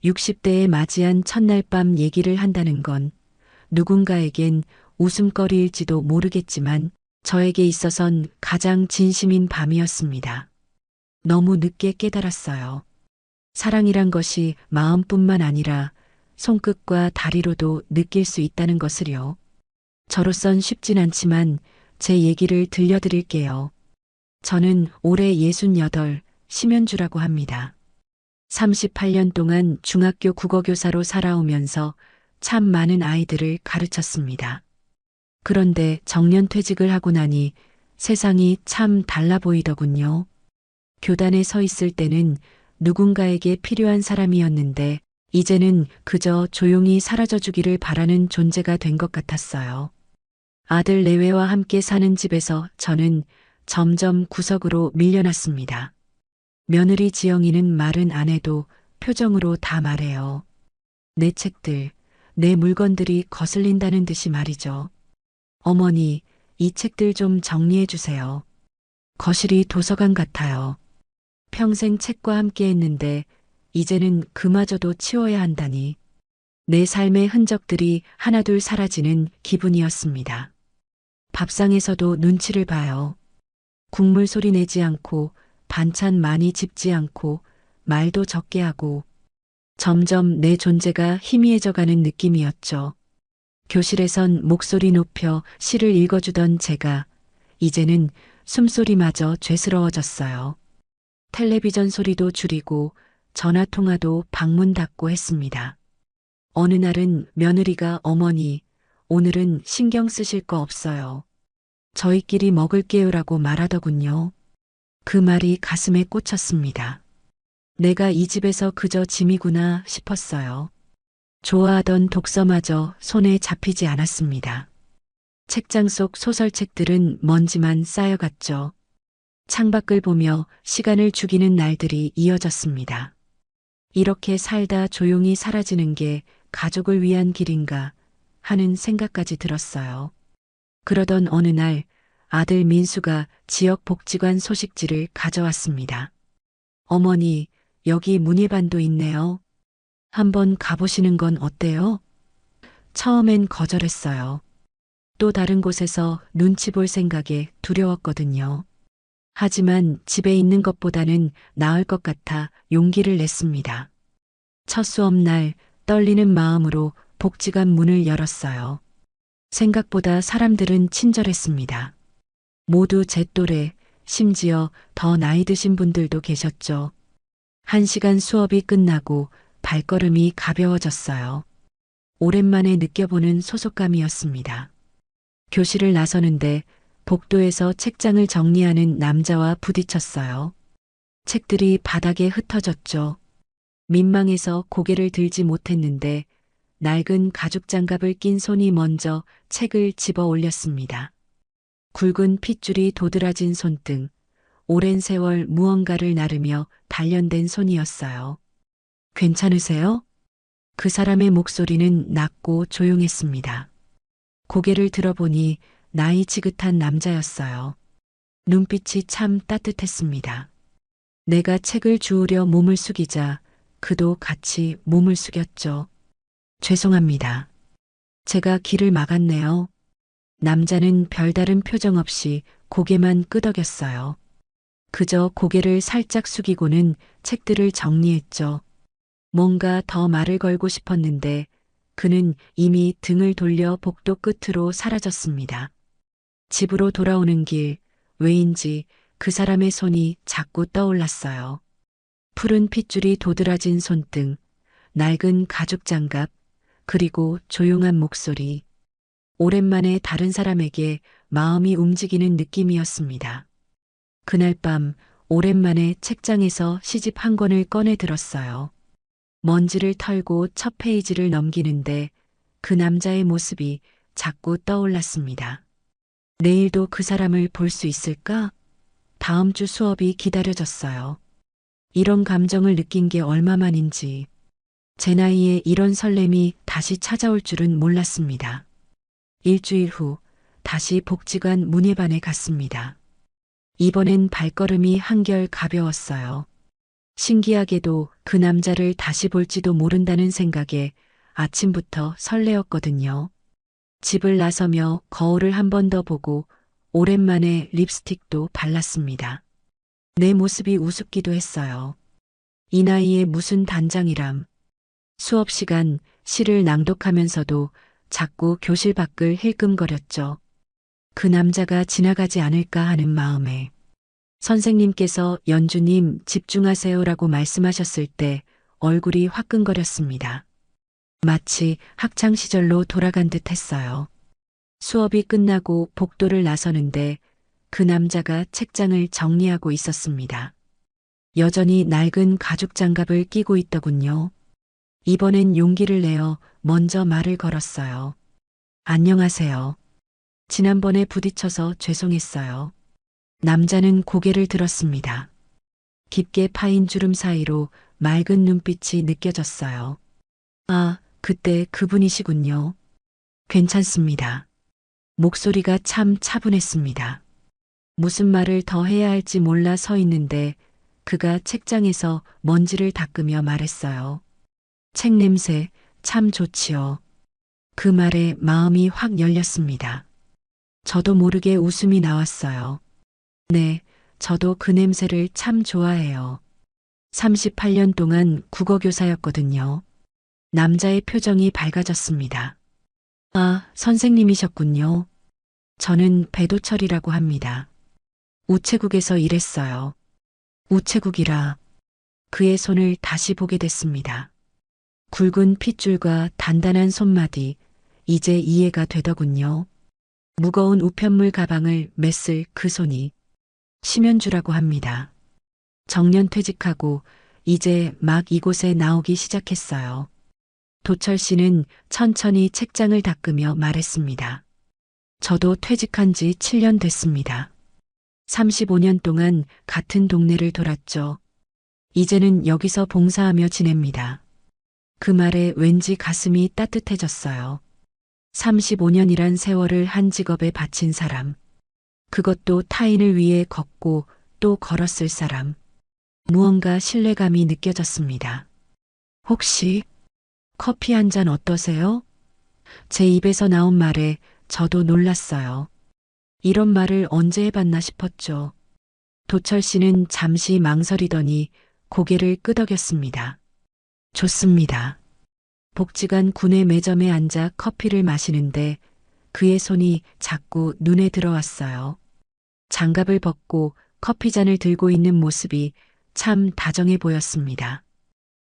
60대에 맞이한 첫날 밤 얘기를 한다는 건 누군가에겐 웃음거리일지도 모르겠지만 저에게 있어선 가장 진심인 밤이었습니다. 너무 늦게 깨달았어요. 사랑이란 것이 마음뿐만 아니라 손끝과 다리로도 느낄 수 있다는 것을요. 저로선 쉽진 않지만 제 얘기를 들려드릴게요. 저는 올해 68, 심연주라고 합니다. 38년 동안 중학교 국어교사로 살아오면서 참 많은 아이들을 가르쳤습니다. 그런데 정년퇴직을 하고 나니 세상이 참 달라 보이더군요. 교단에 서 있을 때는 누군가에게 필요한 사람이었는데 이제는 그저 조용히 사라져 주기를 바라는 존재가 된 것 같았어요. 아들 내외와 함께 사는 집에서 저는 점점 구석으로 밀려났습니다. 며느리 지영이는 말은 안 해도 표정으로 다 말해요. 내 책들, 내 물건들이 거슬린다는 듯이 말이죠. 어머니, 이 책들 좀 정리해 주세요. 거실이 도서관 같아요. 평생 책과 함께 했는데 이제는 그마저도 치워야 한다니. 내 삶의 흔적들이 하나둘 사라지는 기분이었습니다. 밥상에서도 눈치를 봐요. 국물 소리 내지 않고 반찬 많이 집지 않고 말도 적게 하고 점점 내 존재가 희미해져가는 느낌이었죠. 교실에선 목소리 높여 시를 읽어주던 제가 이제는 숨소리마저 죄스러워졌어요. 텔레비전 소리도 줄이고 전화 통화도 방문 닫고 했습니다. 어느 날은 며느리가 어머니, 오늘은 신경 쓰실 거 없어요. 저희끼리 먹을게요라고 말하더군요. 그 말이 가슴에 꽂혔습니다. 내가 이 집에서 그저 짐이구나 싶었어요. 좋아하던 독서마저 손에 잡히지 않았습니다. 책장 속 소설책들은 먼지만 쌓여갔죠. 창밖을 보며 시간을 죽이는 날들이 이어졌습니다. 이렇게 살다 조용히 사라지는 게 가족을 위한 길인가 하는 생각까지 들었어요. 그러던 어느 날 아들 민수가 지역 복지관 소식지를 가져왔습니다. 어머니, 여기 문예반도 있네요. 한번 가보시는 건 어때요? 처음엔 거절했어요. 또 다른 곳에서 눈치 볼 생각에 두려웠거든요. 하지만 집에 있는 것보다는 나을 것 같아 용기를 냈습니다. 첫 수업날 떨리는 마음으로 복지관 문을 열었어요. 생각보다 사람들은 친절했습니다. 모두 제 또래, 심지어 더 나이 드신 분들도 계셨죠. 1시간 수업이 끝나고 발걸음이 가벼워졌어요. 오랜만에 느껴보는 소속감이었습니다. 교실을 나서는데 복도에서 책장을 정리하는 남자와 부딪혔어요. 책들이 바닥에 흩어졌죠. 민망해서 고개를 들지 못했는데 낡은 가죽 장갑을 낀 손이 먼저 책을 집어 올렸습니다. 굵은 핏줄이 도드라진 손등, 오랜 세월 무언가를 나르며 단련된 손이었어요. 괜찮으세요? 그 사람의 목소리는 낮고 조용했습니다. 고개를 들어보니 나이 지긋한 남자였어요. 눈빛이 참 따뜻했습니다. 내가 책을 주우려 몸을 숙이자 그도 같이 몸을 숙였죠. 죄송합니다. 제가 길을 막았네요. 남자는 별다른 표정 없이 고개만 끄덕였어요. 그저 고개를 살짝 숙이고는 책들을 정리했죠. 뭔가 더 말을 걸고 싶었는데 그는 이미 등을 돌려 복도 끝으로 사라졌습니다. 집으로 돌아오는 길, 왜인지 그 사람의 손이 자꾸 떠올랐어요. 푸른 핏줄이 도드라진 손등, 낡은 가죽 장갑, 그리고 조용한 목소리. 오랜만에 다른 사람에게 마음이 움직이는 느낌이었습니다. 그날 밤 오랜만에 책장에서 시집 한 권을 꺼내 들었어요. 먼지를 털고 첫 페이지를 넘기는데 그 남자의 모습이 자꾸 떠올랐습니다. 내일도 그 사람을 볼 수 있을까? 다음 주 수업이 기다려졌어요. 이런 감정을 느낀 게 얼마만인지 제 나이에 이런 설렘이 다시 찾아올 줄은 몰랐습니다. 일주일 후 다시 복지관 문예반에 갔습니다. 이번엔 발걸음이 한결 가벼웠어요. 신기하게도 그 남자를 다시 볼지도 모른다는 생각에 아침부터 설레었거든요. 집을 나서며 거울을 한 번 더 보고 오랜만에 립스틱도 발랐습니다. 내 모습이 우습기도 했어요. 이 나이에 무슨 단장이람. 수업 시간 시를 낭독하면서도 자꾸 교실 밖을 힐끔거렸죠. 그 남자가 지나가지 않을까 하는 마음에. 선생님께서 연주님 집중하세요라고 말씀하셨을 때 얼굴이 화끈거렸습니다. 마치 학창 시절로 돌아간 듯 했어요. 수업이 끝나고 복도를 나서는데 그 남자가 책장을 정리하고 있었습니다. 여전히 낡은 가죽 장갑을 끼고 있더군요. 이번엔 용기를 내어 먼저 말을 걸었어요. 안녕하세요. 지난번에 부딪혀서 죄송했어요. 남자는 고개를 들었습니다. 깊게 파인 주름 사이로 맑은 눈빛이 느껴졌어요. 아, 그때 그분이시군요. 괜찮습니다. 목소리가 참 차분했습니다. 무슨 말을 더 해야 할지 몰라 서 있는데 그가 책장에서 먼지를 닦으며 말했어요. 책 냄새 참 좋지요. 그 말에 마음이 확 열렸습니다. 저도 모르게 웃음이 나왔어요. 네, 저도 그 냄새를 참 좋아해요. 38년 동안 국어교사였거든요. 남자의 표정이 밝아졌습니다. 아, 선생님이셨군요. 저는 배도철이라고 합니다. 우체국에서 일했어요. 우체국이라 그의 손을 다시 보게 됐습니다. 굵은 핏줄과 단단한 손마디, 이제 이해가 되더군요. 무거운 우편물 가방을 메쓸 그 손이 심연주라고 합니다. 정년 퇴직하고 이제 막 이곳에 나오기 시작했어요. 도철 씨는 천천히 책장을 닦으며 말했습니다. 저도 퇴직한 지 7년 됐습니다. 35년 동안 같은 동네를 돌았죠. 이제는 여기서 봉사하며 지냅니다. 그 말에 왠지 가슴이 따뜻해졌어요. 35년이란 세월을 한 직업에 바친 사람. 그것도 타인을 위해 걷고 또 걸었을 사람. 무언가 신뢰감이 느껴졌습니다. 혹시 커피 한 잔 어떠세요? 제 입에서 나온 말에 저도 놀랐어요. 이런 말을 언제 해봤나 싶었죠. 도철 씨는 잠시 망설이더니 고개를 끄덕였습니다. 좋습니다. 복지관 구내 매점에 앉아 커피를 마시는데 그의 손이 자꾸 눈에 들어왔어요. 장갑을 벗고 커피잔을 들고 있는 모습이 참 다정해 보였습니다.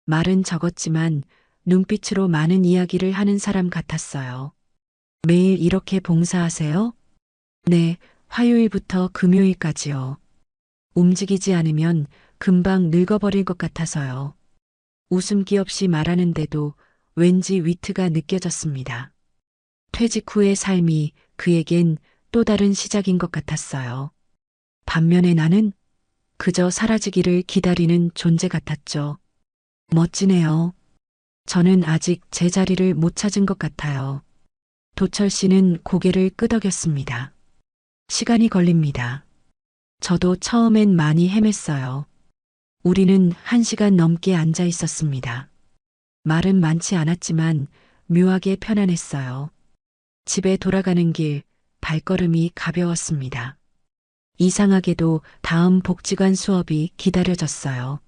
말은 적었지만 눈빛으로 많은 이야기를 하는 사람 같았어요. 매일 이렇게 봉사하세요? 네, 화요일부터 금요일까지요. 움직이지 않으면 금방 늙어버릴 것 같아서요. 웃음기 없이 말하는데도 왠지 위트가 느껴졌습니다. 퇴직 후의 삶이 그에겐 또 다른 시작인 것 같았어요. 반면에 나는 그저 사라지기를 기다리는 존재 같았죠. 멋지네요. 저는 아직 제 자리를 못 찾은 것 같아요. 도철 씨는 고개를 끄덕였습니다. 시간이 걸립니다. 저도 처음엔 많이 헤맸어요. 우리는 1시간 넘게 앉아 있었습니다. 말은 많지 않았지만 묘하게 편안했어요. 집에 돌아가는 길 발걸음이 가벼웠습니다. 이상하게도 다음 복지관 수업이 기다려졌어요.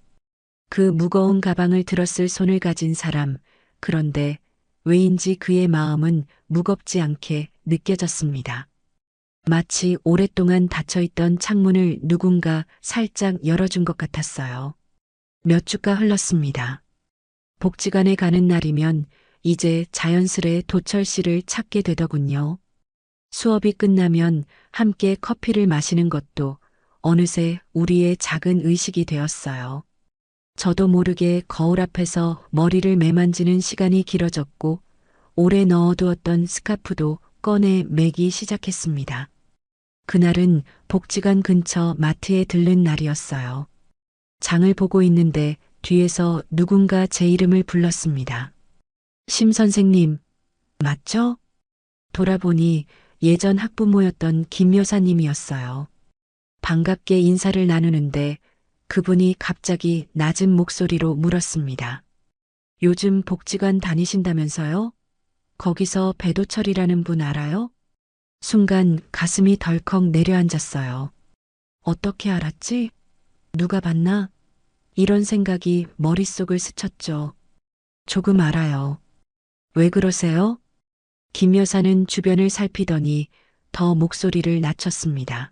그 무거운 가방을 들었을 손을 가진 사람, 그런데 왜인지 그의 마음은 무겁지 않게 느껴졌습니다. 마치 오랫동안 닫혀있던 창문을 누군가 살짝 열어준 것 같았어요. 몇 주가 흘렀습니다. 복지관에 가는 날이면 이제 자연스레 도철 씨를 찾게 되더군요. 수업이 끝나면 함께 커피를 마시는 것도 어느새 우리의 작은 의식이 되었어요. 저도 모르게 거울 앞에서 머리를 매만지는 시간이 길어졌고 오래 넣어두었던 스카프도 꺼내 매기 시작했습니다. 그날은 복지관 근처 마트에 들른 날이었어요. 장을 보고 있는데 뒤에서 누군가 제 이름을 불렀습니다. 심 선생님, 맞죠? 돌아보니 예전 학부모였던 김 여사님이었어요. 반갑게 인사를 나누는데 그분이 갑자기 낮은 목소리로 물었습니다. 요즘 복지관 다니신다면서요? 거기서 배도철이라는 분 알아요? 순간 가슴이 덜컥 내려앉았어요. 어떻게 알았지? 누가 봤나? 이런 생각이 머릿속을 스쳤죠. 조금 알아요. 왜 그러세요? 김 여사는 주변을 살피더니 더 목소리를 낮췄습니다.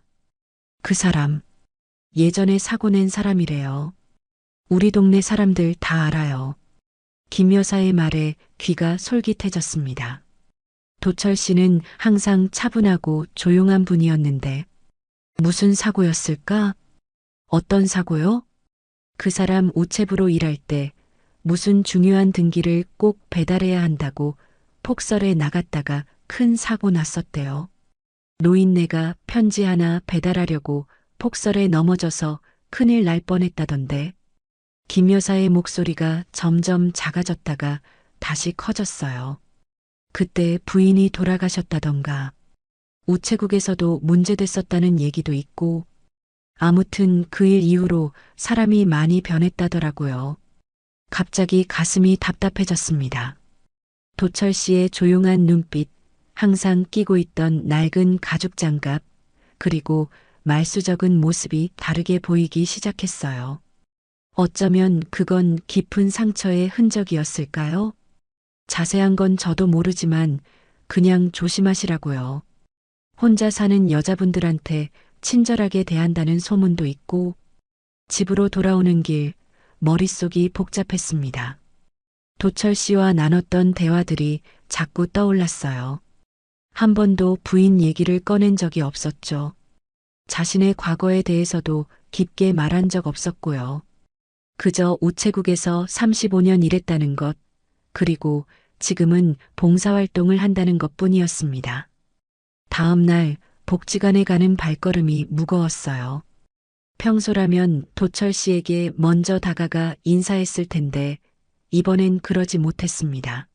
그 사람, 예전에 사고 낸 사람이래요. 우리 동네 사람들 다 알아요. 김 여사의 말에 귀가 솔깃해졌습니다. 도철 씨는 항상 차분하고 조용한 분이었는데 무슨 사고였을까? 어떤 사고요? 그 사람 우체부로 일할 때 무슨 중요한 등기를 꼭 배달해야 한다고 폭설에 나갔다가 큰 사고 났었대요. 노인네가 편지 하나 배달하려고 폭설에 넘어져서 큰일 날 뻔했다던데. 김 여사의 목소리가 점점 작아졌다가 다시 커졌어요. 그때 부인이 돌아가셨다던가. 우체국에서도 문제됐었다는 얘기도 있고. 아무튼 그 일 이후로 사람이 많이 변했다더라고요. 갑자기 가슴이 답답해졌습니다. 도철 씨의 조용한 눈빛, 항상 끼고 있던 낡은 가죽 장갑, 그리고 말수적은 모습이 다르게 보이기 시작했어요. 어쩌면 그건 깊은 상처의 흔적이었을까요? 자세한 건 저도 모르지만 그냥 조심하시라고요. 혼자 사는 여자분들한테 친절하게 대한다는 소문도 있고. 집으로 돌아오는 길 머릿속이 복잡했습니다. 도철 씨와 나눴던 대화들이 자꾸 떠올랐어요. 한 번도 부인 얘기를 꺼낸 적이 없었죠. 자신의 과거에 대해서도 깊게 말한 적 없었고요. 그저 우체국에서 35년 일했다는 것, 그리고 지금은 봉사활동을 한다는 것뿐이었습니다. 다음 날 복지관에 가는 발걸음이 무거웠어요. 평소라면 도철 씨에게 먼저 다가가 인사했을 텐데 이번엔 그러지 못했습니다.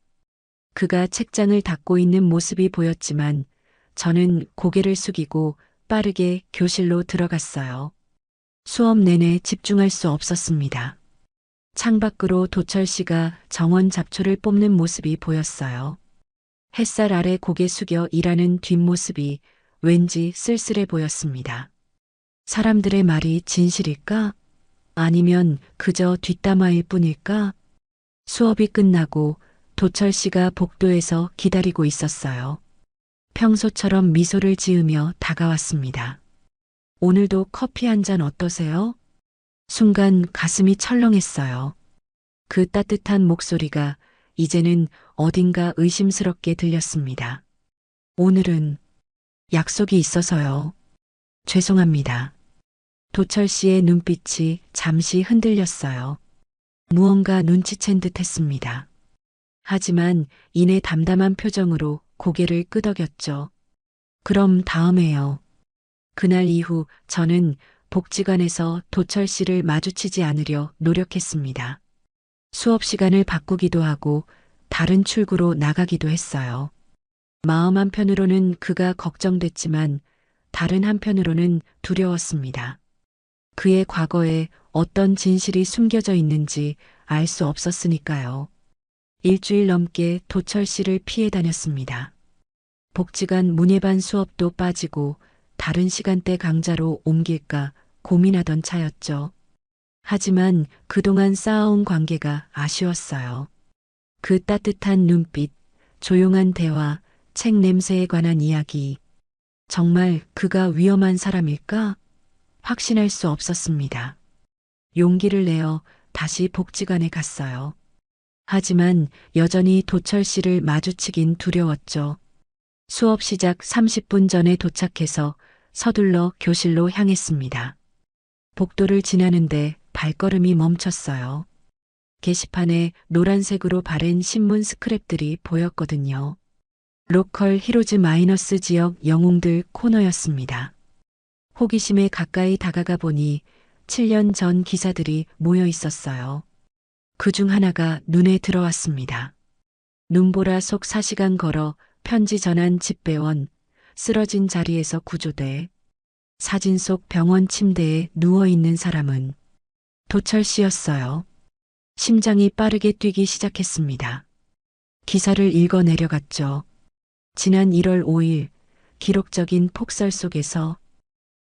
그가 책장을 닫고 있는 모습이 보였지만 저는 고개를 숙이고 빠르게 교실로 들어갔어요. 수업 내내 집중할 수 없었습니다. 창밖으로 도철 씨가 정원 잡초를 뽑는 모습이 보였어요. 햇살 아래 고개 숙여 일하는 뒷모습이 왠지 쓸쓸해 보였습니다. 사람들의 말이 진실일까? 아니면 그저 뒷담화일 뿐일까? 수업이 끝나고 도철 씨가 복도에서 기다리고 있었어요. 평소처럼 미소를 지으며 다가왔습니다. 오늘도 커피 한 잔 어떠세요? 순간 가슴이 철렁했어요. 그 따뜻한 목소리가 이제는 어딘가 의심스럽게 들렸습니다. 오늘은 약속이 있어서요. 죄송합니다. 도철 씨의 눈빛이 잠시 흔들렸어요. 무언가 눈치챈 듯 했습니다. 하지만 이내 담담한 표정으로 고개를 끄덕였죠. 그럼 다음에요. 그날 이후 저는 복지관에서 도철 씨를 마주치지 않으려 노력했습니다. 수업 시간을 바꾸기도 하고 다른 출구로 나가기도 했어요. 마음 한편으로는 그가 걱정됐지만 다른 한편으로는 두려웠습니다. 그의 과거에 어떤 진실이 숨겨져 있는지 알 수 없었으니까요. 일주일 넘게 도철 씨를 피해 다녔습니다. 복지관 문예반 수업도 빠지고 다른 시간대 강좌로 옮길까 고민하던 차였죠. 하지만 그동안 쌓아온 관계가 아쉬웠어요. 그 따뜻한 눈빛, 조용한 대화, 책 냄새에 관한 이야기. 정말 그가 위험한 사람일까? 확신할 수 없었습니다. 용기를 내어 다시 복지관에 갔어요. 하지만 여전히 도철 씨를 마주치긴 두려웠죠. 수업 시작 30분 전에 도착해서 서둘러 교실로 향했습니다. 복도를 지나는데 발걸음이 멈췄어요. 게시판에 노란색으로 바른 신문 스크랩들이 보였거든요. 로컬 히로즈 마이너스 지역 영웅들 코너였습니다. 호기심에 가까이 다가가 보니 7년 전 기사들이 모여 있었어요. 그중 하나가 눈에 들어왔습니다. 눈보라 속 4시간 걸어 편지 전한 집배원, 쓰러진 자리에서 구조돼, 사진 속 병원 침대에 누워있는 사람은 도철 씨였어요. 심장이 빠르게 뛰기 시작했습니다. 기사를 읽어 내려갔죠. 지난 1월 5일 기록적인 폭설 속에서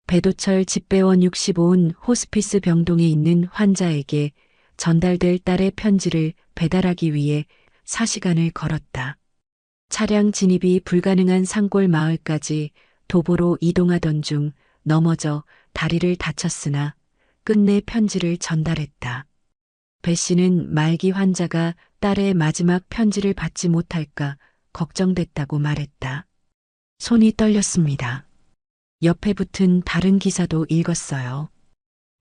배도철 집배원 65은 호스피스 병동에 있는 환자에게 전달될 딸의 편지를 배달하기 위해 4시간을 걸었다. 차량 진입이 불가능한 산골 마을까지 도보로 이동하던 중 넘어져 다리를 다쳤으나 끝내 편지를 전달했다. 배 씨는 말기 환자가 딸의 마지막 편지를 받지 못할까 걱정됐다고 말했다. 손이 떨렸습니다. 옆에 붙은 다른 기사도 읽었어요.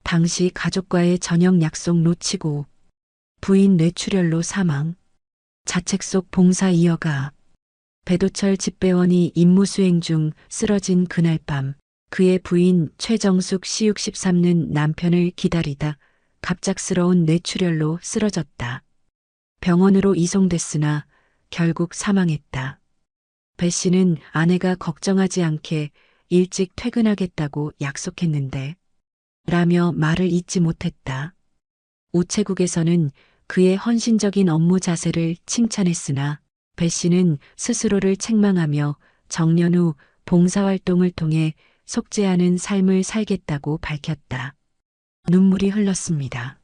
당시 가족과의 저녁 약속 놓치고 부인 뇌출혈로 사망. 자책 속 봉사 이어가. 배도철 집배원이 임무 수행 중 쓰러진 그날 밤 그의 부인 최정숙 씨 63는 남편을 기다리다 갑작스러운 뇌출혈로 쓰러졌다. 병원으로 이송됐으나 결국 사망했다. 배 씨는 아내가 걱정하지 않게 일찍 퇴근하겠다고 약속했는데 라며 말을 잇지 못했다. 우체국에서는 그의 헌신적인 업무 자세를 칭찬했으나 배 씨는 스스로를 책망하며 정년 후 봉사활동을 통해 속죄하는 삶을 살겠다고 밝혔다. 눈물이 흘렀습니다.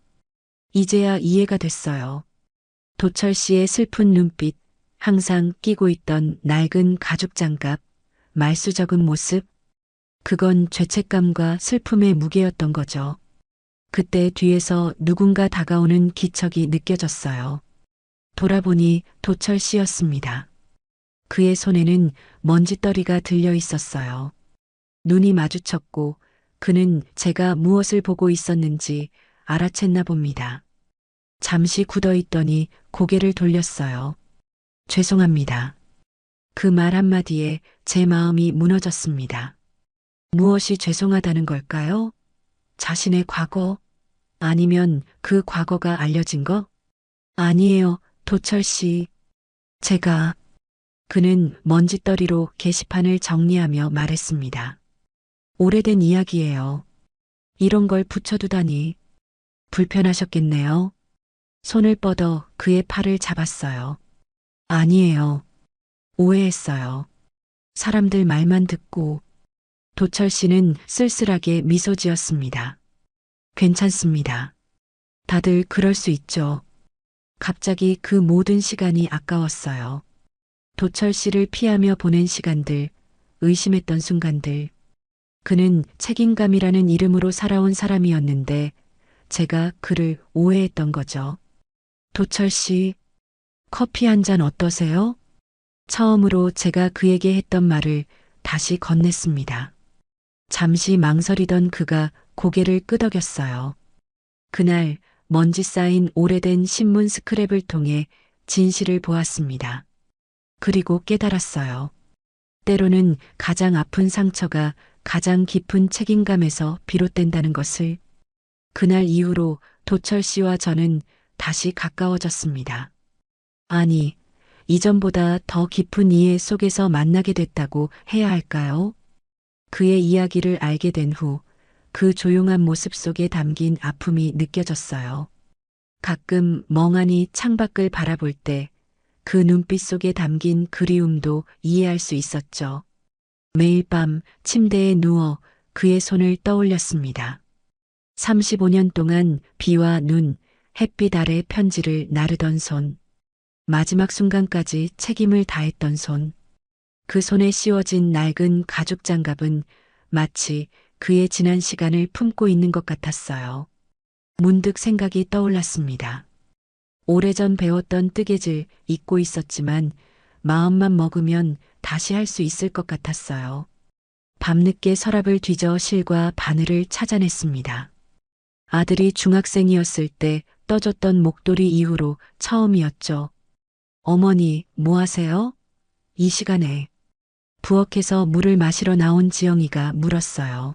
이제야 이해가 됐어요. 도철 씨의 슬픈 눈빛, 항상 끼고 있던 낡은 가죽 장갑, 말수 적은 모습, 그건 죄책감과 슬픔의 무게였던 거죠. 그때 뒤에서 누군가 다가오는 기척이 느껴졌어요. 돌아보니 도철 씨였습니다. 그의 손에는 먼지떨이가 들려 있었어요. 눈이 마주쳤고 그는 제가 무엇을 보고 있었는지 알아챘나 봅니다. 잠시 굳어있더니 고개를 돌렸어요. 죄송합니다. 그 말 한마디에 제 마음이 무너졌습니다. 무엇이 죄송하다는 걸까요? 자신의 과거? 아니면 그 과거가 알려진 거? 아니에요, 도철 씨. 제가... 그는 먼지떨이로 게시판을 정리하며 말했습니다. 오래된 이야기예요. 이런 걸 붙여두다니. 불편하셨겠네요. 손을 뻗어 그의 팔을 잡았어요. 아니에요. 오해했어요. 사람들 말만 듣고. 도철 씨는 쓸쓸하게 미소 지었습니다. 괜찮습니다. 다들 그럴 수 있죠. 갑자기 그 모든 시간이 아까웠어요. 도철 씨를 피하며 보낸 시간들, 의심했던 순간들. 그는 책임감이라는 이름으로 살아온 사람이었는데 제가 그를 오해했던 거죠. 도철 씨, 커피 한 잔 어떠세요? 처음으로 제가 그에게 했던 말을 다시 건넸습니다. 잠시 망설이던 그가 고개를 끄덕였어요. 그날 먼지 쌓인 오래된 신문 스크랩을 통해 진실을 보았습니다. 그리고 깨달았어요. 때로는 가장 아픈 상처가 가장 깊은 책임감에서 비롯된다는 것을. 그날 이후로 도철 씨와 저는 다시 가까워졌습니다. 아니, 이전보다 더 깊은 이해 속에서 만나게 됐다고 해야 할까요? 그의 이야기를 알게 된 후 그 조용한 모습 속에 담긴 아픔이 느껴졌어요. 가끔 멍하니 창밖을 바라볼 때 그 눈빛 속에 담긴 그리움도 이해할 수 있었죠. 매일 밤 침대에 누워 그의 손을 떠올렸습니다. 35년 동안 비와 눈, 햇빛 아래 편지를 나르던 손. 마지막 순간까지 책임을 다했던 손. 그 손에 씌워진 낡은 가죽 장갑은 마치 그의 지난 시간을 품고 있는 것 같았어요. 문득 생각이 떠올랐습니다. 오래전 배웠던 뜨개질 잊고 있었지만 마음만 먹으면 다시 할 수 있을 것 같았어요. 밤늦게 서랍을 뒤져 실과 바늘을 찾아냈습니다. 아들이 중학생이었을 때 떠줬던 목도리 이후로 처음이었죠. 어머니, 뭐 하세요? 이 시간에. 부엌에서 물을 마시러 나온 지영이가 물었어요.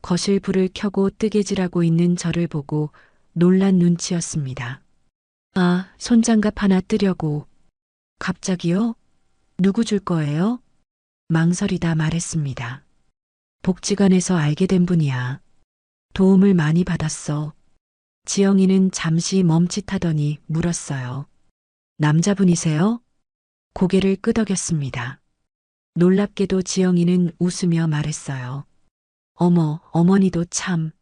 거실 불을 켜고 뜨개질하고 있는 저를 보고 놀란 눈치였습니다. 아, 손장갑 하나 뜨려고. 갑자기요? 누구 줄 거예요? 망설이다 말했습니다. 복지관에서 알게 된 분이야. 도움을 많이 받았어. 지영이는 잠시 멈칫하더니 물었어요. 남자분이세요? 고개를 끄덕였습니다. 놀랍게도 지영이는 웃으며 말했어요. 어머, 어머니도 참.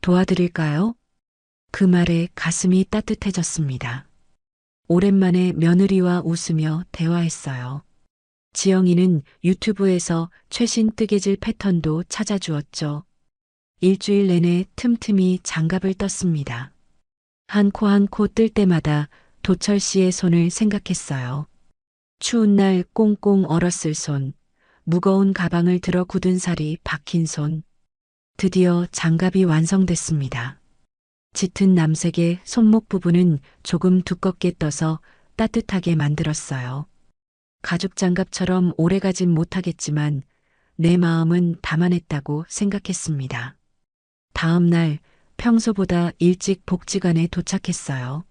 도와드릴까요? 그 말에 가슴이 따뜻해졌습니다. 오랜만에 며느리와 웃으며 대화했어요. 지영이는 유튜브에서 최신 뜨개질 패턴도 찾아주었죠. 일주일 내내 틈틈이 장갑을 떴습니다. 한 코 한 코 뜰 때마다 도철 씨의 손을 생각했어요. 추운 날 꽁꽁 얼었을 손, 무거운 가방을 들어 굳은 살이 박힌 손. 드디어 장갑이 완성됐습니다. 짙은 남색의 손목 부분은 조금 두껍게 떠서 따뜻하게 만들었어요. 가죽 장갑처럼 오래가진 못하겠지만 내 마음은 담아냈다고 생각했습니다. 다음 날 평소보다 일찍 복지관에 도착했어요.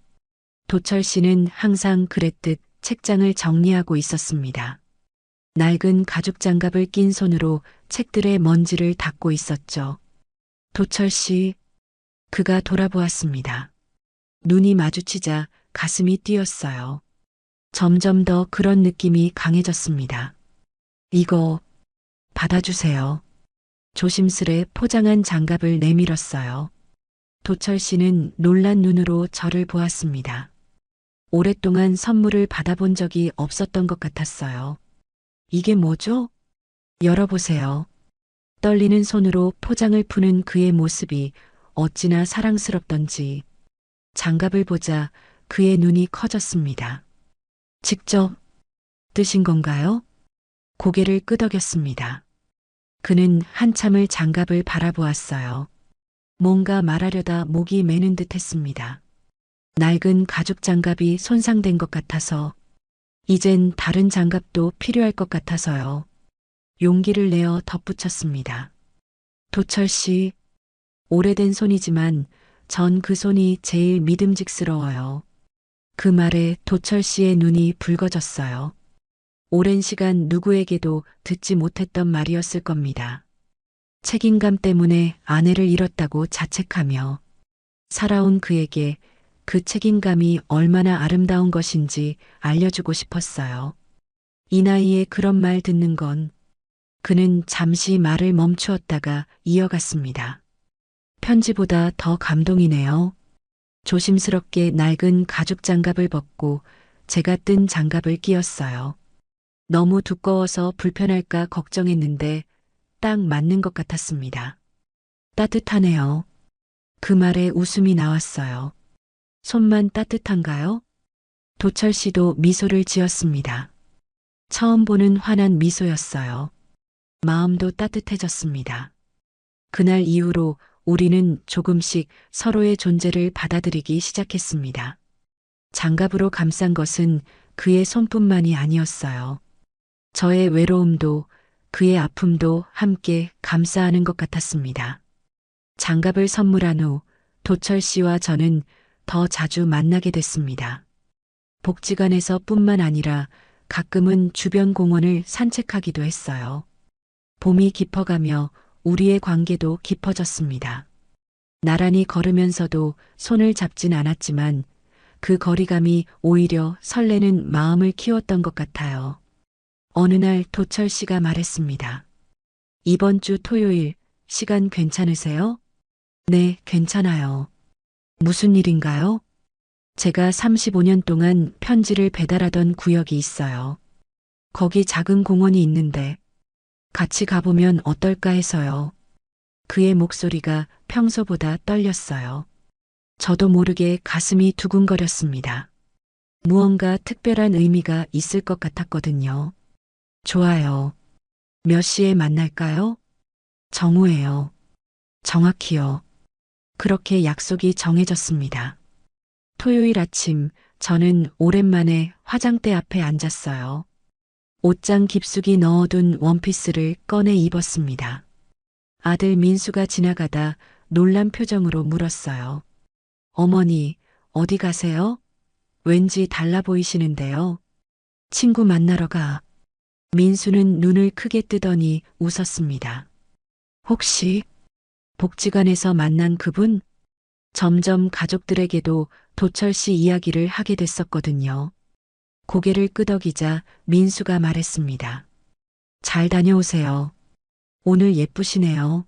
도철 씨는 항상 그랬듯 책장을 정리하고 있었습니다. 낡은 가죽 장갑을 낀 손으로 책들의 먼지를 닦고 있었죠. 도철 씨, 그가 돌아보았습니다. 눈이 마주치자 가슴이 뛰었어요. 점점 더 그런 느낌이 강해졌습니다. 이거 받아주세요. 조심스레 포장한 장갑을 내밀었어요. 도철 씨는 놀란 눈으로 저를 보았습니다. 오랫동안 선물을 받아본 적이 없었던 것 같았어요. 이게 뭐죠? 열어보세요. 떨리는 손으로 포장을 푸는 그의 모습이 어찌나 사랑스럽던지 장갑을 보자 그의 눈이 커졌습니다. 직접 뜨신 건가요? 고개를 끄덕였습니다. 그는 한참을 장갑을 바라보았어요. 뭔가 말하려다 목이 메는 듯 했습니다. 낡은 가죽 장갑이 손상된 것 같아서 이젠 다른 장갑도 필요할 것 같아서요. 용기를 내어 덧붙였습니다. 도철 씨, 오래된 손이지만 전 그 손이 제일 믿음직스러워요. 그 말에 도철 씨의 눈이 붉어졌어요. 오랜 시간 누구에게도 듣지 못했던 말이었을 겁니다. 책임감 때문에 아내를 잃었다고 자책하며 살아온 그에게 그 책임감이 얼마나 아름다운 것인지 알려주고 싶었어요. 이 나이에 그런 말 듣는 건 그는 잠시 말을 멈추었다가 이어갔습니다. 편지보다 더 감동이네요. 조심스럽게 낡은 가죽 장갑을 벗고 제가 뜬 장갑을 끼웠어요. 너무 두꺼워서 불편할까 걱정했는데 딱 맞는 것 같았습니다. 따뜻하네요. 그 말에 웃음이 나왔어요. 손만 따뜻한가요? 도철 씨도 미소를 지었습니다. 처음 보는 환한 미소였어요. 마음도 따뜻해졌습니다. 그날 이후로 우리는 조금씩 서로의 존재를 받아들이기 시작했습니다. 장갑으로 감싼 것은 그의 손뿐만이 아니었어요. 저의 외로움도 그의 아픔도 함께 감싸하는 것 같았습니다. 장갑을 선물한 후 도철 씨와 저는 더 자주 만나게 됐습니다. 복지관에서 뿐만 아니라 가끔은 주변 공원을 산책하기도 했어요. 봄이 깊어가며 우리의 관계도 깊어졌습니다. 나란히 걸으면서도 손을 잡진 않았지만 그 거리감이 오히려 설레는 마음을 키웠던 것 같아요. 어느 날 도철 씨가 말했습니다. 이번 주 토요일 시간 괜찮으세요? 네, 괜찮아요. 무슨 일인가요? 제가 35년 동안 편지를 배달하던 구역이 있어요. 거기 작은 공원이 있는데 같이 가보면 어떨까 해서요. 그의 목소리가 평소보다 떨렸어요. 저도 모르게 가슴이 두근거렸습니다. 무언가 특별한 의미가 있을 것 같았거든요. 좋아요. 몇 시에 만날까요? 정오예요. 정확히요. 그렇게 약속이 정해졌습니다. 토요일 아침 저는 오랜만에 화장대 앞에 앉았어요. 옷장 깊숙이 넣어둔 원피스를 꺼내 입었습니다. 아들 민수가 지나가다 놀란 표정으로 물었어요. 어머니, 어디 가세요? 왠지 달라 보이시는데요. 친구 만나러 가. 민수는 눈을 크게 뜨더니 웃었습니다. 혹시 복지관에서 만난 그분? 점점 가족들에게도 도철 씨 이야기를 하게 됐었거든요. 고개를 끄덕이자 민수가 말했습니다. 잘 다녀오세요. 오늘 예쁘시네요.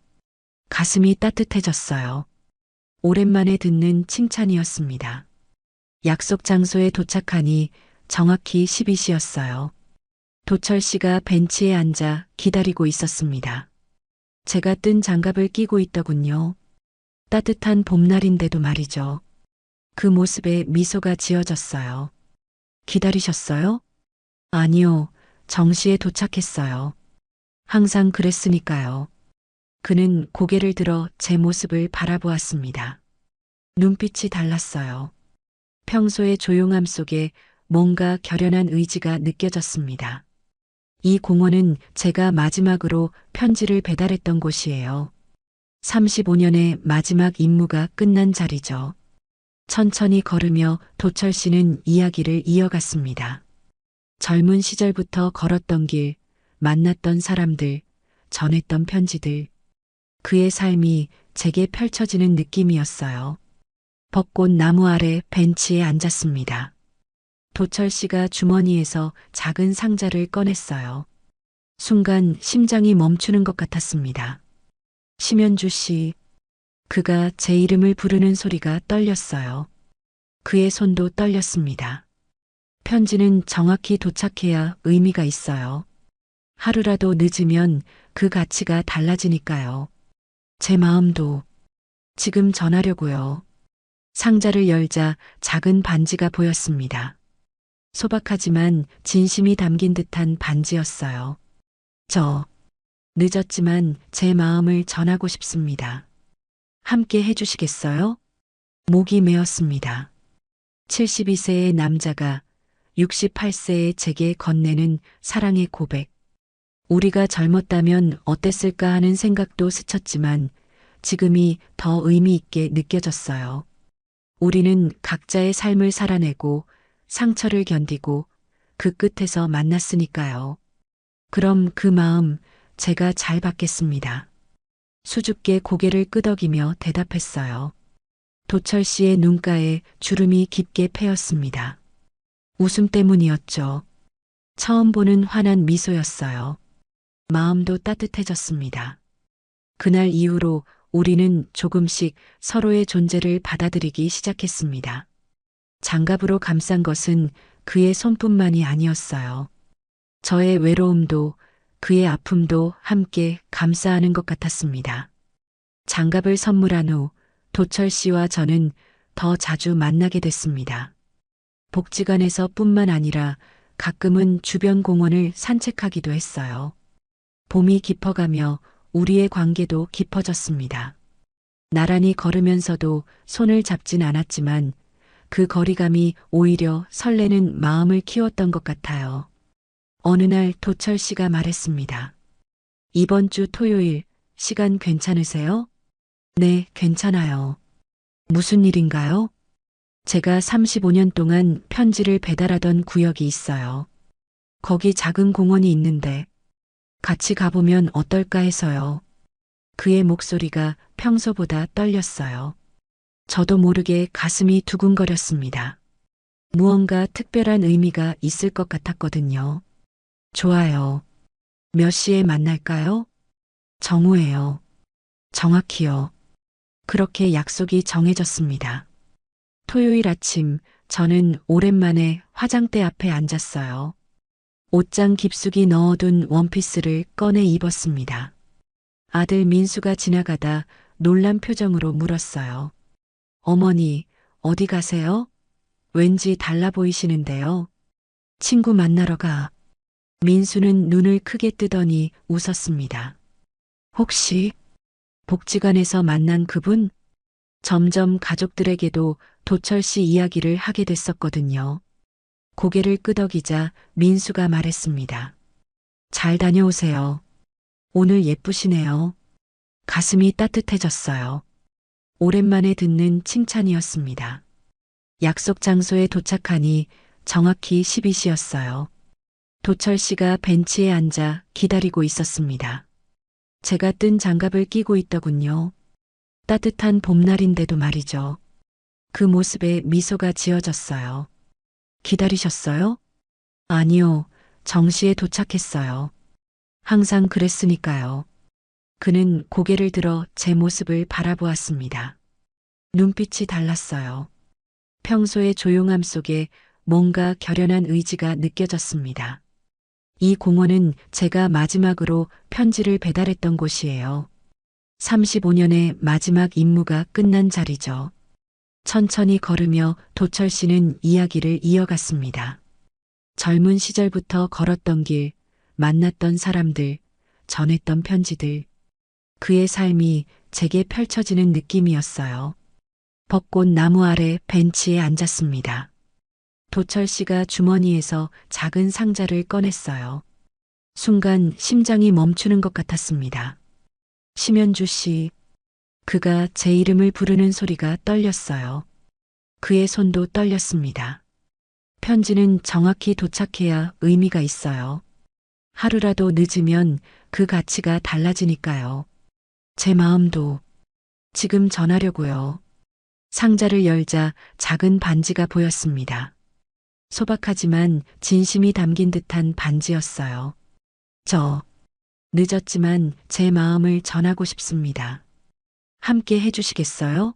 가슴이 따뜻해졌어요. 오랜만에 듣는 칭찬이었습니다. 약속 장소에 도착하니 정확히 12시였어요. 도철 씨가 벤치에 앉아 기다리고 있었습니다. 제가 뜬 장갑을 끼고 있더군요. 따뜻한 봄날인데도 말이죠. 그 모습에 미소가 지어졌어요. 기다리셨어요? 아니요, 정시에 도착했어요. 항상 그랬으니까요. 그는 고개를 들어 제 모습을 바라보았습니다. 눈빛이 달랐어요. 평소의 조용함 속에 뭔가 결연한 의지가 느껴졌습니다. 이 공원은 제가 마지막으로 편지를 배달했던 곳이에요. 35년의 마지막 임무가 끝난 자리죠. 천천히 걸으며 도철 씨는 이야기를 이어갔습니다. 젊은 시절부터 걸었던 길, 만났던 사람들, 전했던 편지들. 그의 삶이 제게 펼쳐지는 느낌이었어요. 벚꽃 나무 아래 벤치에 앉았습니다. 도철 씨가 주머니에서 작은 상자를 꺼냈어요. 순간 심장이 멈추는 것 같았습니다. 심연주 씨, 그가 제 이름을 부르는 소리가 떨렸어요. 그의 손도 떨렸습니다. 편지는 정확히 도착해야 의미가 있어요. 하루라도 늦으면 그 가치가 달라지니까요. 제 마음도 지금 전하려고요. 상자를 열자 작은 반지가 보였습니다. 소박하지만 진심이 담긴 듯한 반지였어요. 늦었지만 제 마음을 전하고 싶습니다. 함께 해주시겠어요? 목이 메었습니다. 72세의 남자가 68세의 제게 건네는 사랑의 고백. 우리가 젊었다면 어땠을까 하는 생각도 스쳤지만 지금이 더 의미 있게 느껴졌어요. 우리는 각자의 삶을 살아내고 상처를 견디고 그 끝에서 만났으니까요. 그럼 그 마음 제가 잘 받겠습니다. 수줍게 고개를 끄덕이며 대답했어요. 도철 씨의 눈가에 주름이 깊게 패였습니다. 웃음 때문이었죠. 처음 보는 환한 미소였어요. 마음도 따뜻해졌습니다. 그날 이후로 우리는 조금씩 서로의 존재를 받아들이기 시작했습니다. 장갑으로 감싼 것은 그의 손뿐만이 아니었어요. 저의 외로움도 그의 아픔도 함께 감싸하는 것 같았습니다. 장갑을 선물한 후 도철 씨와 저는 더 자주 만나게 됐습니다. 복지관에서 뿐만 아니라 가끔은 주변 공원을 산책하기도 했어요. 봄이 깊어가며 우리의 관계도 깊어졌습니다. 나란히 걸으면서도 손을 잡진 않았지만 그 거리감이 오히려 설레는 마음을 키웠던 것 같아요. 어느 날 도철 씨가 말했습니다. 이번 주 토요일 시간 괜찮으세요? 네, 괜찮아요. 무슨 일인가요? 제가 35년 동안 편지를 배달하던 구역이 있어요. 거기 작은 공원이 있는데 같이 가보면 어떨까 해서요. 그의 목소리가 평소보다 떨렸어요. 저도 모르게 가슴이 두근거렸습니다. 무언가 특별한 의미가 있을 것 같았거든요. 좋아요. 몇 시에 만날까요? 정오예요. 정확히요. 그렇게 약속이 정해졌습니다. 토요일 아침 저는 오랜만에 화장대 앞에 앉았어요. 옷장 깊숙이 넣어둔 원피스를 꺼내 입었습니다. 아들 민수가 지나가다 놀란 표정으로 물었어요. 어머니, 어디 가세요? 왠지 달라 보이시는데요. 친구 만나러 가. 민수는 눈을 크게 뜨더니 웃었습니다. 혹시 복지관에서 만난 그분? 점점 가족들에게도 도철 씨 이야기를 하게 됐었거든요. 고개를 끄덕이자 민수가 말했습니다. 잘 다녀오세요. 오늘 예쁘시네요. 가슴이 따뜻해졌어요. 오랜만에 듣는 칭찬이었습니다. 약속 장소에 도착하니 정확히 12시였어요. 도철 씨가 벤치에 앉아 기다리고 있었습니다. 제가 뜬 장갑을 끼고 있더군요. 따뜻한 봄날인데도 말이죠. 그 모습에 미소가 지어졌어요. 기다리셨어요? 아니요, 정시에 도착했어요. 항상 그랬으니까요. 그는 고개를 들어 제 모습을 바라보았습니다. 눈빛이 달랐어요. 평소의 조용함 속에 뭔가 결연한 의지가 느껴졌습니다. 이 공원은 제가 마지막으로 편지를 배달했던 곳이에요. 35년의 마지막 임무가 끝난 자리죠. 천천히 걸으며 도철 씨는 이야기를 이어갔습니다. 젊은 시절부터 걸었던 길, 만났던 사람들, 전했던 편지들. 그의 삶이 제게 펼쳐지는 느낌이었어요. 벚꽃 나무 아래 벤치에 앉았습니다. 도철 씨가 주머니에서 작은 상자를 꺼냈어요. 순간 심장이 멈추는 것 같았습니다. 심연주 씨, 그가 제 이름을 부르는 소리가 떨렸어요. 그의 손도 떨렸습니다. 편지는 정확히 도착해야 의미가 있어요. 하루라도 늦으면 그 가치가 달라지니까요. 제 마음도 지금 전하려고요. 상자를 열자 작은 반지가 보였습니다. 소박하지만 진심이 담긴 듯한 반지였어요. 늦었지만 제 마음을 전하고 싶습니다. 함께 해주시겠어요?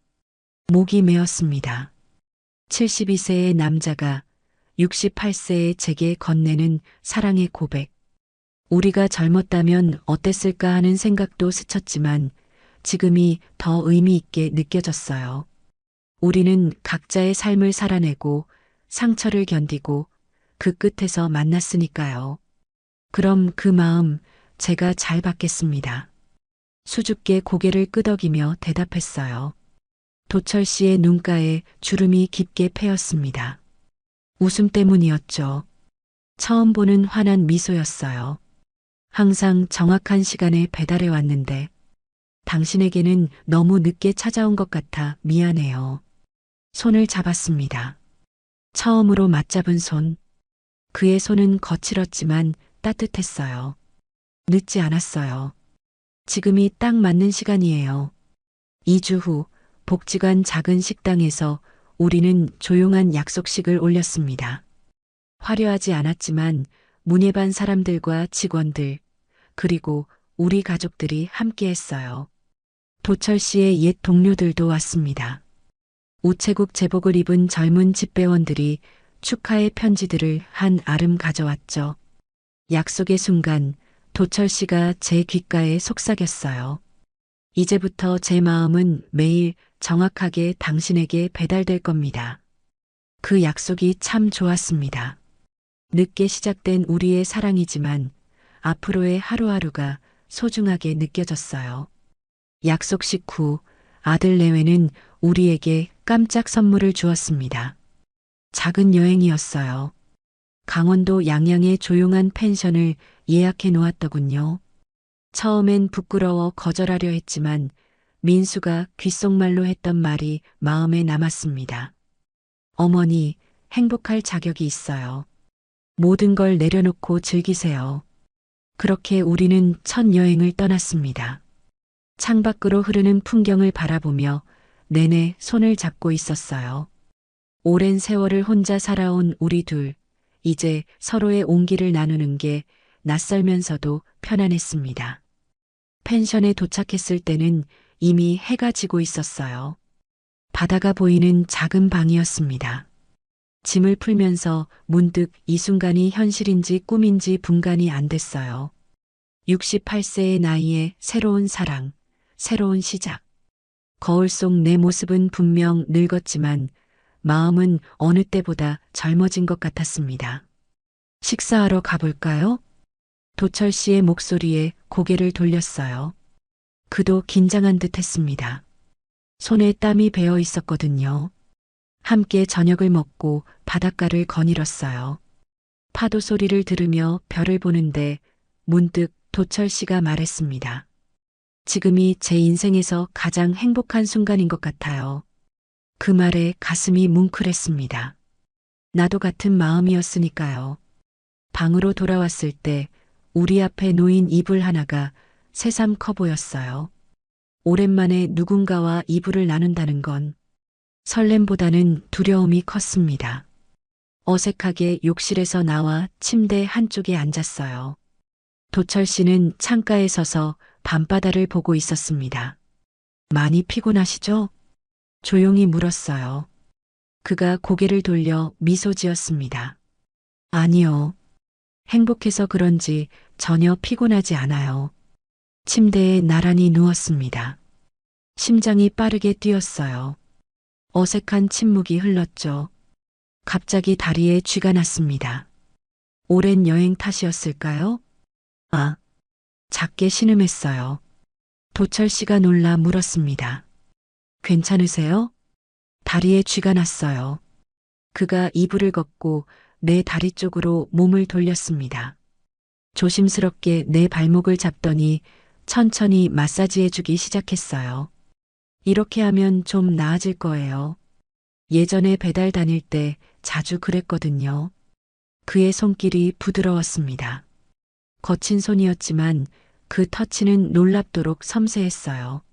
목이 메었습니다. 72세의 남자가 68세의 제게 건네는 사랑의 고백. 우리가 젊었다면 어땠을까 하는 생각도 스쳤지만 지금이 더 의미 있게 느껴졌어요. 우리는 각자의 삶을 살아내고 상처를 견디고 그 끝에서 만났으니까요. 그럼 그 마음 제가 잘 받겠습니다. 수줍게 고개를 끄덕이며 대답했어요. 도철 씨의 눈가에 주름이 깊게 패였습니다. 웃음 때문이었죠. 처음 보는 환한 미소였어요. 항상 정확한 시간에 배달해 왔는데 당신에게는 너무 늦게 찾아온 것 같아 미안해요. 손을 잡았습니다. 처음으로 맞잡은 손. 그의 손은 거칠었지만 따뜻했어요. 늦지 않았어요. 지금이 딱 맞는 시간이에요. 2주 후 복지관 작은 식당에서 우리는 조용한 약속식을 올렸습니다. 화려하지 않았지만 문예반 사람들과 직원들, 그리고 우리 가족들이 함께했어요. 도철 씨의 옛 동료들도 왔습니다. 우체국 제복을 입은 젊은 집배원들이 축하의 편지들을 한 아름 가져왔죠. 약속의 순간 도철 씨가 제 귓가에 속삭였어요. 이제부터 제 마음은 매일 정확하게 당신에게 배달될 겁니다. 그 약속이 참 좋았습니다. 늦게 시작된 우리의 사랑이지만 앞으로의 하루하루가 소중하게 느껴졌어요. 약속식 후 아들 내외는 우리에게 깜짝 선물을 주었습니다. 작은 여행이었어요. 강원도 양양의 조용한 펜션을 예약해 놓았더군요. 처음엔 부끄러워 거절하려 했지만 민수가 귓속말로 했던 말이 마음에 남았습니다. 어머니, 행복할 자격이 있어요. 모든 걸 내려놓고 즐기세요. 그렇게 우리는 첫 여행을 떠났습니다. 창밖으로 흐르는 풍경을 바라보며 내내 손을 잡고 있었어요. 오랜 세월을 혼자 살아온 우리 둘, 이제 서로의 온기를 나누는 게 낯설면서도 편안했습니다. 펜션에 도착했을 때는 이미 해가 지고 있었어요. 바다가 보이는 작은 방이었습니다. 짐을 풀면서 문득 이 순간이 현실인지 꿈인지 분간이 안 됐어요. 68세의 나이에 새로운 사랑, 새로운 시작. 거울 속 내 모습은 분명 늙었지만 마음은 어느 때보다 젊어진 것 같았습니다. 식사하러 가볼까요? 도철 씨의 목소리에 고개를 돌렸어요. 그도 긴장한 듯 했습니다. 손에 땀이 배어 있었거든요. 함께 저녁을 먹고 바닷가를 거닐었어요. 파도 소리를 들으며 별을 보는데 문득 도철 씨가 말했습니다. 지금이 제 인생에서 가장 행복한 순간인 것 같아요. 그 말에 가슴이 뭉클했습니다. 나도 같은 마음이었으니까요. 방으로 돌아왔을 때 우리 앞에 놓인 이불 하나가 새삼 커 보였어요. 오랜만에 누군가와 이불을 나눈다는 건 설렘보다는 두려움이 컸습니다. 어색하게 욕실에서 나와 침대 한쪽에 앉았어요. 도철 씨는 창가에 서서 밤바다를 보고 있었습니다. 많이 피곤하시죠? 조용히 물었어요. 그가 고개를 돌려 미소 지었습니다. 아니요. 행복해서 그런지 전혀 피곤하지 않아요. 침대에 나란히 누웠습니다. 심장이 빠르게 뛰었어요. 어색한 침묵이 흘렀죠. 갑자기 다리에 쥐가 났습니다. 오랜 여행 탓이었을까요? 아, 작게 신음했어요. 도철 씨가 놀라 물었습니다. 괜찮으세요? 다리에 쥐가 났어요. 그가 이불을 걷고 내 다리 쪽으로 몸을 돌렸습니다. 조심스럽게 내 발목을 잡더니 천천히 마사지해주기 시작했어요. 이렇게 하면 좀 나아질 거예요. 예전에 배달 다닐 때 자주 그랬거든요. 그의 손길이 부드러웠습니다. 거친 손이었지만 그 터치는 놀랍도록 섬세했어요.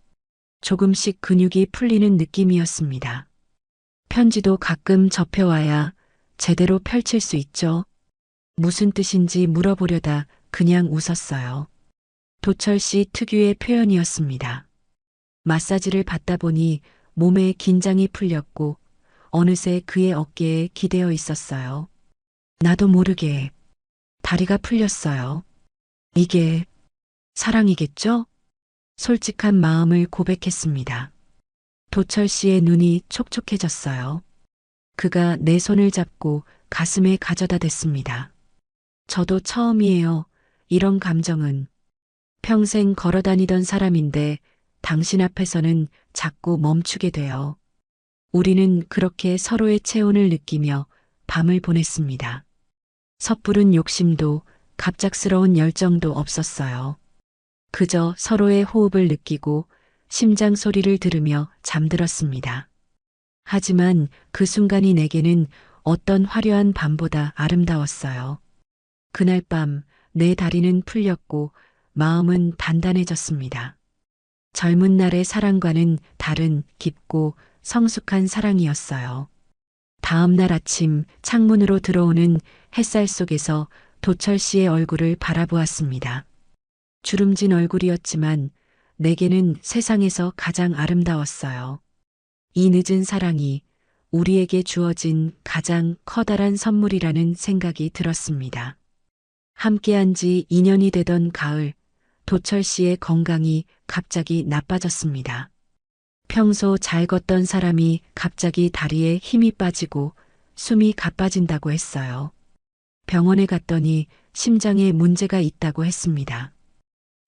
조금씩 근육이 풀리는 느낌이었습니다. 편지도 가끔 접해와야 제대로 펼칠 수 있죠. 무슨 뜻인지 물어보려다 그냥 웃었어요. 도철 씨 특유의 표현이었습니다. 마사지를 받다 보니 몸에 긴장이 풀렸고 어느새 그의 어깨에 기대어 있었어요. 나도 모르게 다리가 풀렸어요. 이게 사랑이겠죠? 솔직한 마음을 고백했습니다. 도철 씨의 눈이 촉촉해졌어요. 그가 내 손을 잡고 가슴에 가져다 댔습니다. 저도 처음이에요. 이런 감정은. 평생 걸어 다니던 사람인데 당신 앞에서는 자꾸 멈추게 돼요. 우리는 그렇게 서로의 체온을 느끼며 밤을 보냈습니다. 섣부른 욕심도 갑작스러운 열정도 없었어요. 그저 서로의 호흡을 느끼고 심장 소리를 들으며 잠들었습니다. 하지만 그 순간이 내게는 어떤 화려한 밤보다 아름다웠어요. 그날 밤 내 다리는 풀렸고 마음은 단단해졌습니다. 젊은 날의 사랑과는 다른 깊고 성숙한 사랑이었어요. 다음 날 아침 창문으로 들어오는 햇살 속에서 도철 씨의 얼굴을 바라보았습니다. 주름진 얼굴이었지만 내게는 세상에서 가장 아름다웠어요. 이 늦은 사랑이 우리에게 주어진 가장 커다란 선물이라는 생각이 들었습니다. 함께한 지 2년이 되던 가을, 도철 씨의 건강이 갑자기 나빠졌습니다. 평소 잘 걷던 사람이 갑자기 다리에 힘이 빠지고 숨이 가빠진다고 했어요. 병원에 갔더니 심장에 문제가 있다고 했습니다.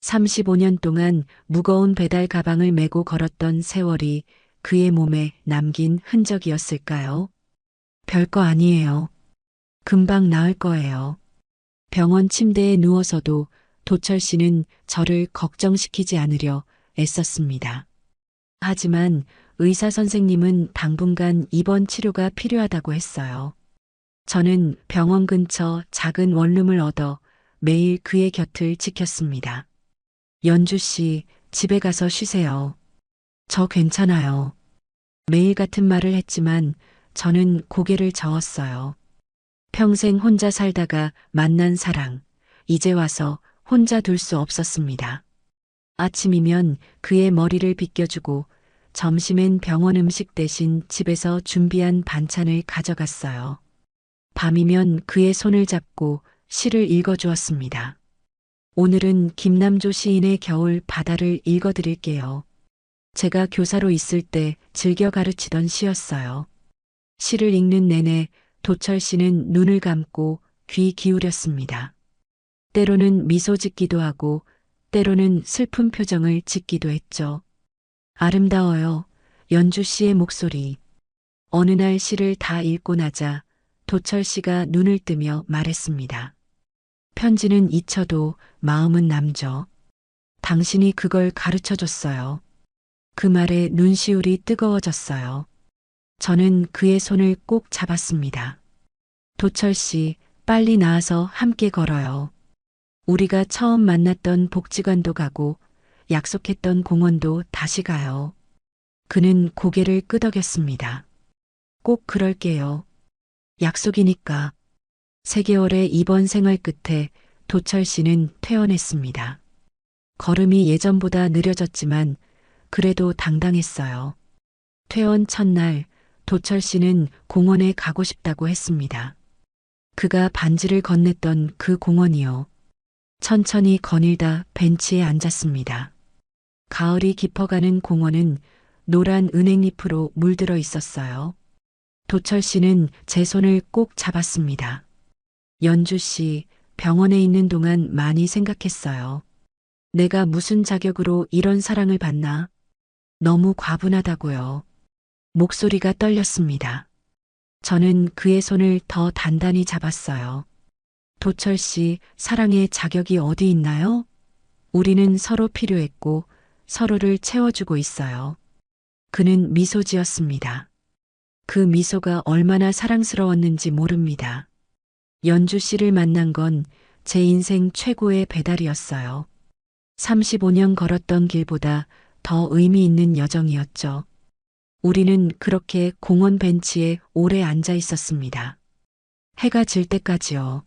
35년 동안 무거운 배달 가방을 메고 걸었던 세월이 그의 몸에 남긴 흔적이었을까요? 별거 아니에요. 금방 나을 거예요. 병원 침대에 누워서도 도철 씨는 저를 걱정시키지 않으려 애썼습니다. 하지만 의사 선생님은 당분간 입원 치료가 필요하다고 했어요. 저는 병원 근처 작은 원룸을 얻어 매일 그의 곁을 지켰습니다. 연주 씨, 집에 가서 쉬세요. 저 괜찮아요. 매일 같은 말을 했지만 저는 고개를 저었어요. 평생 혼자 살다가 만난 사랑, 이제 와서 혼자 둘 수 없었습니다. 아침이면 그의 머리를 빗겨주고 점심엔 병원 음식 대신 집에서 준비한 반찬을 가져갔어요. 밤이면 그의 손을 잡고 시를 읽어주었습니다. 오늘은 김남조 시인의 겨울 바다를 읽어드릴게요. 제가 교사로 있을 때 즐겨 가르치던 시였어요. 시를 읽는 내내 도철 씨는 눈을 감고 귀 기울였습니다. 때로는 미소 짓기도 하고 때로는 슬픈 표정을 짓기도 했죠. 아름다워요. 연주 씨의 목소리. 어느 날 시를 다 읽고 나자 도철 씨가 눈을 뜨며 말했습니다. 편지는 잊혀도 마음은 남죠. 당신이 그걸 가르쳐 줬어요. 그 말에 눈시울이 뜨거워졌어요. 저는 그의 손을 꼭 잡았습니다. 도철 씨, 빨리 나와서 함께 걸어요. 우리가 처음 만났던 복지관도 가고 약속했던 공원도 다시 가요. 그는 고개를 끄덕였습니다. 꼭 그럴게요. 약속이니까. 3개월의 입원 생활 끝에 도철 씨는 퇴원했습니다. 걸음이 예전보다 느려졌지만 그래도 당당했어요. 퇴원 첫날 도철 씨는 공원에 가고 싶다고 했습니다. 그가 반지를 건넸던 그 공원이요. 천천히 거닐다 벤치에 앉았습니다. 가을이 깊어가는 공원은 노란 은행잎으로 물들어 있었어요. 도철 씨는 제 손을 꼭 잡았습니다. 연주 씨, 병원에 있는 동안 많이 생각했어요. 내가 무슨 자격으로 이런 사랑을 받나? 너무 과분하다고요. 목소리가 떨렸습니다. 저는 그의 손을 더 단단히 잡았어요. 도철 씨, 사랑의 자격이 어디 있나요? 우리는 서로 필요했고 서로를 채워주고 있어요. 그는 미소 지었습니다. 그 미소가 얼마나 사랑스러웠는지 모릅니다. 연주 씨를 만난 건 제 인생 최고의 배달이었어요. 35년 걸었던 길보다 더 의미 있는 여정이었죠. 우리는 그렇게 공원 벤치에 오래 앉아 있었습니다. 해가 질 때까지요.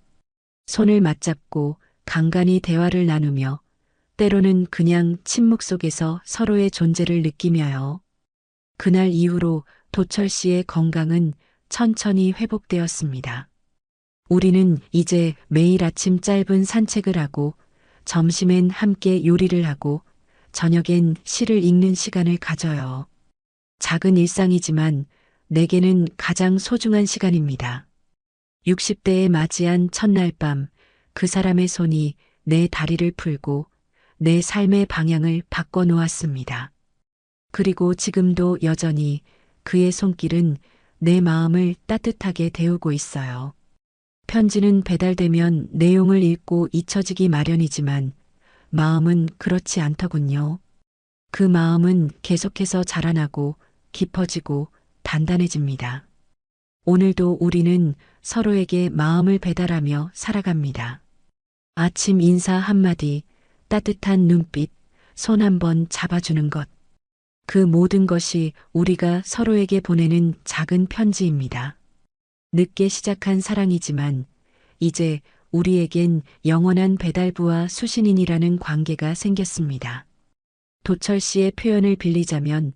손을 맞잡고 간간히 대화를 나누며 때로는 그냥 침묵 속에서 서로의 존재를 느끼며요. 그날 이후로 도철 씨의 건강은 천천히 회복되었습니다. 우리는 이제 매일 아침 짧은 산책을 하고 점심엔 함께 요리를 하고 저녁엔 시를 읽는 시간을 가져요. 작은 일상이지만 내게는 가장 소중한 시간입니다. 60대에 맞이한 첫날 밤 그 사람의 손이 내 다리를 풀고 내 삶의 방향을 바꿔 놓았습니다. 그리고 지금도 여전히 그의 손길은 내 마음을 따뜻하게 데우고 있어요. 편지는 배달되면 내용을 읽고 잊혀지기 마련이지만 마음은 그렇지 않더군요. 그 마음은 계속해서 자라나고 깊어지고 단단해집니다. 오늘도 우리는 서로에게 마음을 배달하며 살아갑니다. 아침 인사 한마디, 따뜻한 눈빛, 손 한번 잡아주는 것. 그 모든 것이 우리가 서로에게 보내는 작은 편지입니다. 늦게 시작한 사랑이지만 이제 우리에겐 영원한 배달부와 수신인이라는 관계가 생겼습니다. 도철 씨의 표현을 빌리자면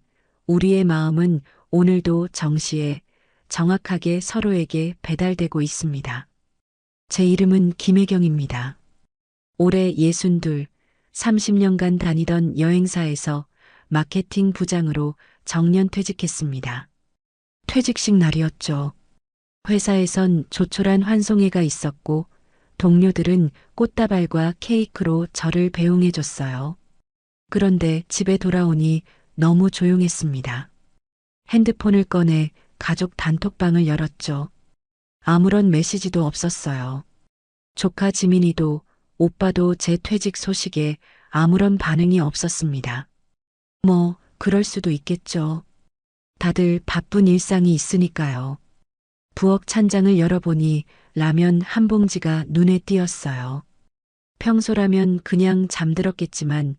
우리의 마음은 오늘도 정시에 정확하게 서로에게 배달되고 있습니다. 제 이름은 김혜경입니다. 올해 62, 30년간 다니던 여행사에서 마케팅 부장으로 정년 퇴직했습니다. 퇴직식 날이었죠. 회사에선 조촐한 환송회가 있었고 동료들은 꽃다발과 케이크로 저를 배웅해줬어요. 그런데 집에 돌아오니 너무 조용했습니다. 핸드폰을 꺼내 가족 단톡방을 열었죠. 아무런 메시지도 없었어요. 조카 지민이도 오빠도 제 퇴직 소식에 아무런 반응이 없었습니다. 뭐, 그럴 수도 있겠죠. 다들 바쁜 일상이 있으니까요. 부엌 찬장을 열어보니 라면 한 봉지가 눈에 띄었어요. 평소라면 그냥 잠들었겠지만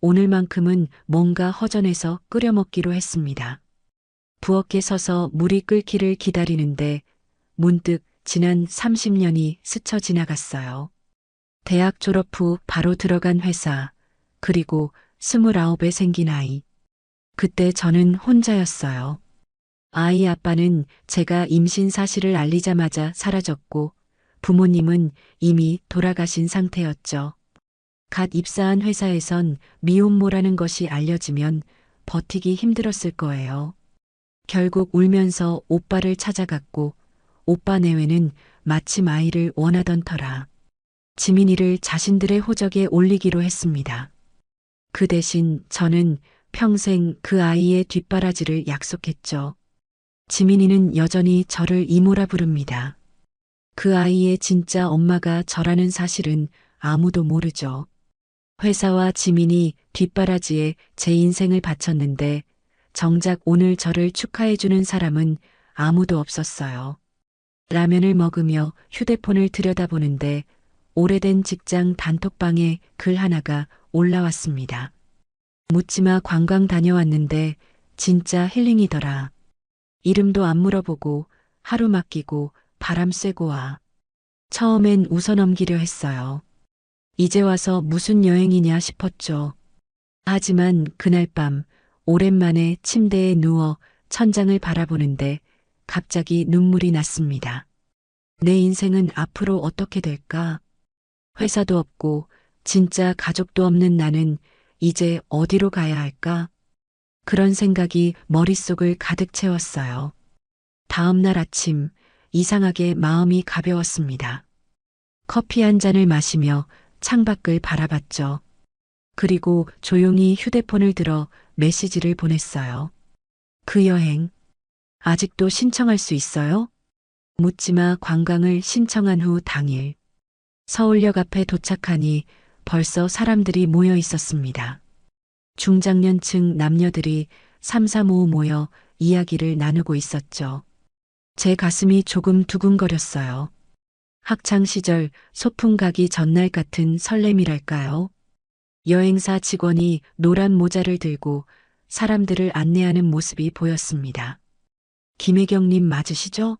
오늘만큼은 뭔가 허전해서 끓여 먹기로 했습니다. 부엌에 서서 물이 끓기를 기다리는데 문득 지난 30년이 스쳐 지나갔어요. 대학 졸업 후 바로 들어간 회사, 그리고 29에 생긴 아이. 그때 저는 혼자였어요. 아이 아빠는 제가 임신 사실을 알리자마자 사라졌고 부모님은 이미 돌아가신 상태였죠. 갓 입사한 회사에선 미혼모라는 것이 알려지면 버티기 힘들었을 거예요. 결국 울면서 오빠를 찾아갔고 오빠 내외는 마침 아이를 원하던 터라 지민이를 자신들의 호적에 올리기로 했습니다. 그 대신 저는 평생 그 아이의 뒷바라지를 약속했죠. 지민이는 여전히 저를 이모라 부릅니다. 그 아이의 진짜 엄마가 저라는 사실은 아무도 모르죠. 회사와 지민이 뒷바라지에 제 인생을 바쳤는데 정작 오늘 저를 축하해주는 사람은 아무도 없었어요. 라면을 먹으며 휴대폰을 들여다보는데 오래된 직장 단톡방에 글 하나가 올라왔습니다. 묻지마 관광 다녀왔는데 진짜 힐링이더라. 이름도 안 물어보고 하루 맡기고 바람 쐬고 와. 처음엔 웃어넘기려 했어요. 이제 와서 무슨 여행이냐 싶었죠. 하지만 그날 밤 오랜만에 침대에 누워 천장을 바라보는데 갑자기 눈물이 났습니다. 내 인생은 앞으로 어떻게 될까? 회사도 없고 진짜 가족도 없는 나는 이제 어디로 가야 할까? 그런 생각이 머릿속을 가득 채웠어요. 다음 날 아침 이상하게 마음이 가벼웠습니다. 커피 한 잔을 마시며 창밖을 바라봤죠. 그리고 조용히 휴대폰을 들어 메시지를 보냈어요. 그 여행 아직도 신청할 수 있어요? 묻지마 관광을 신청한 후 당일 서울역 앞에 도착하니 벌써 사람들이 모여 있었습니다. 중장년층 남녀들이 삼삼오오 모여 이야기를 나누고 있었죠. 제 가슴이 조금 두근거렸어요. 학창 시절 소풍 가기 전날 같은 설렘이랄까요? 여행사 직원이 노란 모자를 들고 사람들을 안내하는 모습이 보였습니다. 김혜경님 맞으시죠?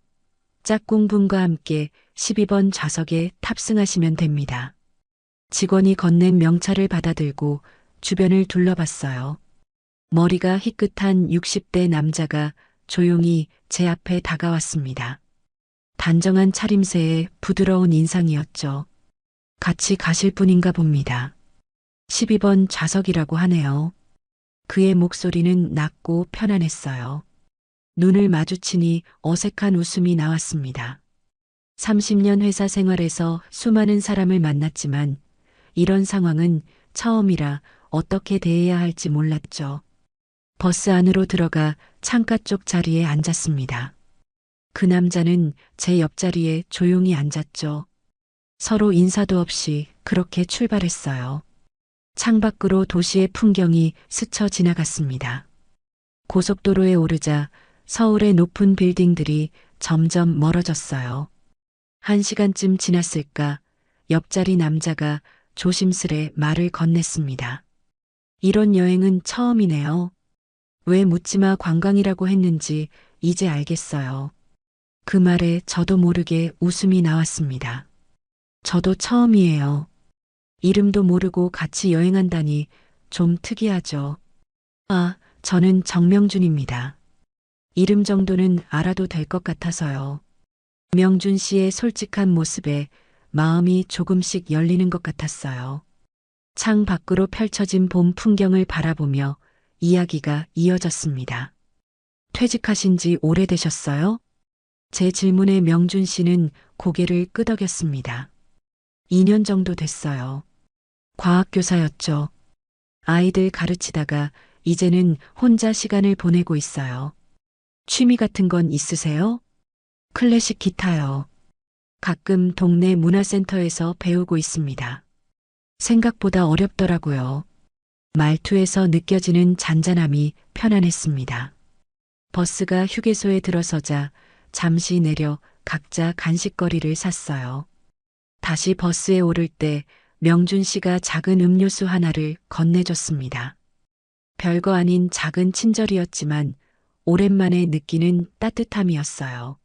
짝꿍분과 함께 12번 좌석에 탑승하시면 됩니다. 직원이 건넨 명찰을 받아들고 주변을 둘러봤어요. 머리가 희끗한 60대 남자가 조용히 제 앞에 다가왔습니다. 단정한 차림새에 부드러운 인상이었죠. 같이 가실 분인가 봅니다. 12번 좌석이라고 하네요. 그의 목소리는 낮고 편안했어요. 눈을 마주치니 어색한 웃음이 나왔습니다. 30년 회사 생활에서 수많은 사람을 만났지만 이런 상황은 처음이라 어떻게 대해야 할지 몰랐죠. 버스 안으로 들어가 창가 쪽 자리에 앉았습니다. 그 남자는 제 옆자리에 조용히 앉았죠. 서로 인사도 없이 그렇게 출발했어요. 창밖으로 도시의 풍경이 스쳐 지나갔습니다. 고속도로에 오르자 서울의 높은 빌딩들이 점점 멀어졌어요. 1시간쯤 지났을까 옆자리 남자가 조심스레 말을 건넸습니다. 이런 여행은 처음이네요. 왜 묻지마 관광이라고 했는지 이제 알겠어요. 그 말에 저도 모르게 웃음이 나왔습니다. 저도 처음이에요. 이름도 모르고 같이 여행한다니 좀 특이하죠. 아, 저는 정명준입니다. 이름 정도는 알아도 될 것 같아서요. 명준 씨의 솔직한 모습에 마음이 조금씩 열리는 것 같았어요. 창 밖으로 펼쳐진 봄 풍경을 바라보며 이야기가 이어졌습니다. 퇴직하신 지 오래되셨어요? 제 질문에 명준 씨는 고개를 끄덕였습니다. 2년 정도 됐어요. 과학교사였죠. 아이들 가르치다가 이제는 혼자 시간을 보내고 있어요. 취미 같은 건 있으세요? 클래식 기타요. 가끔 동네 문화센터에서 배우고 있습니다. 생각보다 어렵더라고요. 말투에서 느껴지는 잔잔함이 편안했습니다. 버스가 휴게소에 들어서자 잠시 내려 각자 간식거리를 샀어요. 다시 버스에 오를 때 명준 씨가 작은 음료수 하나를 건네줬습니다. 별거 아닌 작은 친절이었지만 오랜만에 느끼는 따뜻함이었어요.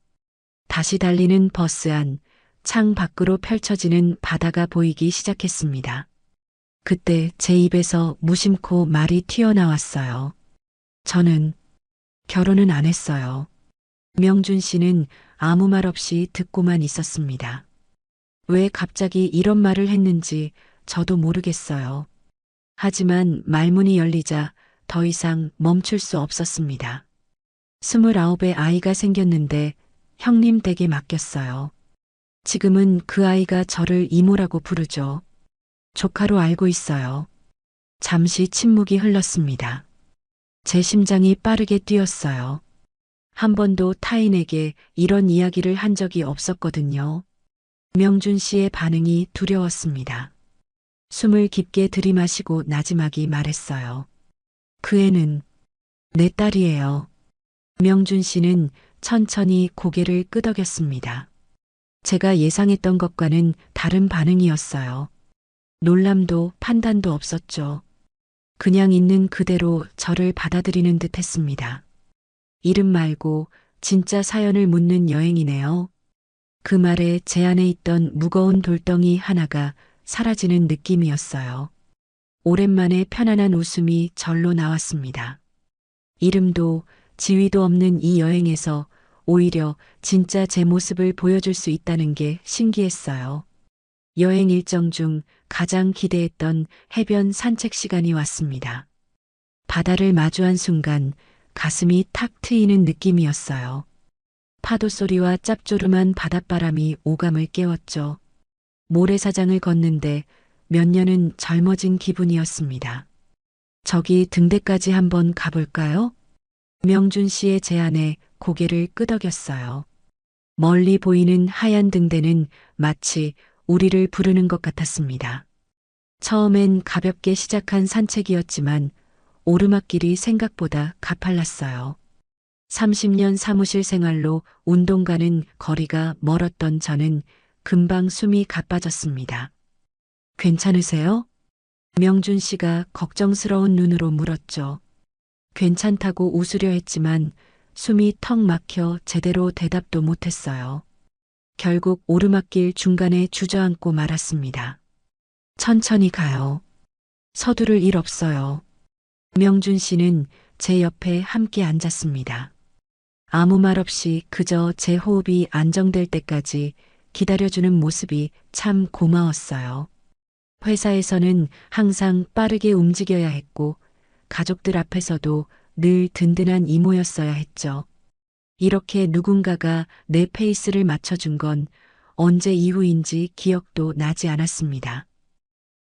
다시 달리는 버스 안, 창 밖으로 펼쳐지는 바다가 보이기 시작했습니다. 그때 제 입에서 무심코 말이 튀어나왔어요. 저는 결혼은 안 했어요. 명준 씨는 아무 말 없이 듣고만 있었습니다. 왜 갑자기 이런 말을 했는지 저도 모르겠어요. 하지만 말문이 열리자 더 이상 멈출 수 없었습니다. 29에 아이가 생겼는데 형님 댁에 맡겼어요. 지금은 그 아이가 저를 이모라고 부르죠. 조카로 알고 있어요. 잠시 침묵이 흘렀습니다. 제 심장이 빠르게 뛰었어요. 한 번도 타인에게 이런 이야기를 한 적이 없었거든요. 명준 씨의 반응이 두려웠습니다. 숨을 깊게 들이마시고 나지막이 말했어요. 그 애는 내 딸이에요. 명준 씨는 천천히 고개를 끄덕였습니다. 제가 예상했던 것과는 다른 반응이었어요. 놀람도 판단도 없었죠. 그냥 있는 그대로 저를 받아들이는 듯 했습니다. 이름 말고 진짜 사연을 묻는 여행이네요. 그 말에 제 안에 있던 무거운 돌덩이 하나가 사라지는 느낌이었어요. 오랜만에 편안한 웃음이 절로 나왔습니다. 이름도 지위도 없는 이 여행에서 오히려 진짜 제 모습을 보여줄 수 있다는 게 신기했어요. 여행 일정 중 가장 기대했던 해변 산책 시간이 왔습니다. 바다를 마주한 순간 가슴이 탁 트이는 느낌이었어요. 파도 소리와 짭조름한 바닷바람이 오감을 깨웠죠. 모래사장을 걷는데 몇 년은 젊어진 기분이었습니다. 저기 등대까지 한번 가볼까요? 명준 씨의 제안에 고개를 끄덕였어요. 멀리 보이는 하얀 등대는 마치 우리를 부르는 것 같았습니다. 처음엔 가볍게 시작한 산책이었지만 오르막길이 생각보다 가팔랐어요. 30년 사무실 생활로 운동가는 거리가 멀었던 저는 금방 숨이 가빠졌습니다. 괜찮으세요? 명준 씨가 걱정스러운 눈으로 물었죠. 괜찮다고 웃으려 했지만 숨이 턱 막혀 제대로 대답도 못했어요. 결국 오르막길 중간에 주저앉고 말았습니다. 천천히 가요. 서두를 일 없어요. 명준 씨는 제 옆에 함께 앉았습니다. 아무 말 없이 그저 제 호흡이 안정될 때까지 기다려주는 모습이 참 고마웠어요. 회사에서는 항상 빠르게 움직여야 했고 가족들 앞에서도 늘 든든한 이모였어야 했죠. 이렇게 누군가가 내 페이스를 맞춰준 건 언제 이후인지 기억도 나지 않았습니다.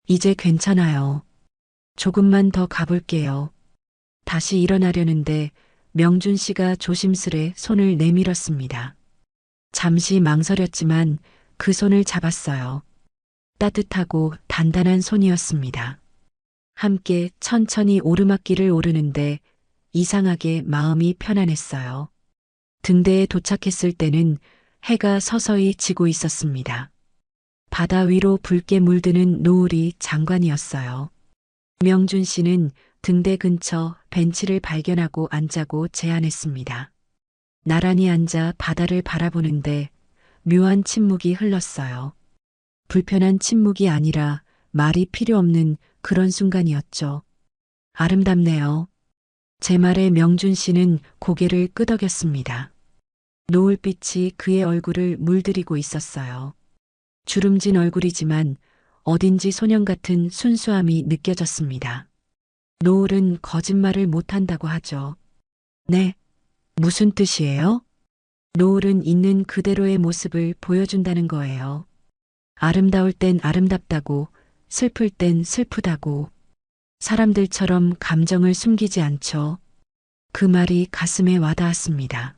이제 괜찮아요. 조금만 더 가볼게요. 다시 일어나려는데 명준 씨가 조심스레 손을 내밀었습니다. 잠시 망설였지만 그 손을 잡았어요. 따뜻하고 단단한 손이었습니다. 함께 천천히 오르막길을 오르는데 이상하게 마음이 편안했어요. 등대에 도착했을 때는 해가 서서히 지고 있었습니다. 바다 위로 붉게 물드는 노을이 장관이었어요. 명준 씨는 등대 근처 벤치를 발견하고 앉자고 제안했습니다. 나란히 앉아 바다를 바라보는데 묘한 침묵이 흘렀어요. 불편한 침묵이 아니라 말이 필요 없는 그런 순간이었죠. 아름답네요. 제 말에 명준 씨는 고개를 끄덕였습니다. 노을빛이 그의 얼굴을 물들이고 있었어요. 주름진 얼굴이지만 어딘지 소년 같은 순수함이 느껴졌습니다. 노을은 거짓말을 못한다고 하죠. 네, 무슨 뜻이에요? 노을은 있는 그대로의 모습을 보여준다는 거예요. 아름다울 땐 아름답다고, 슬플 땐 슬프다고, 사람들처럼 감정을 숨기지 않죠. 그 말이 가슴에 와닿았습니다.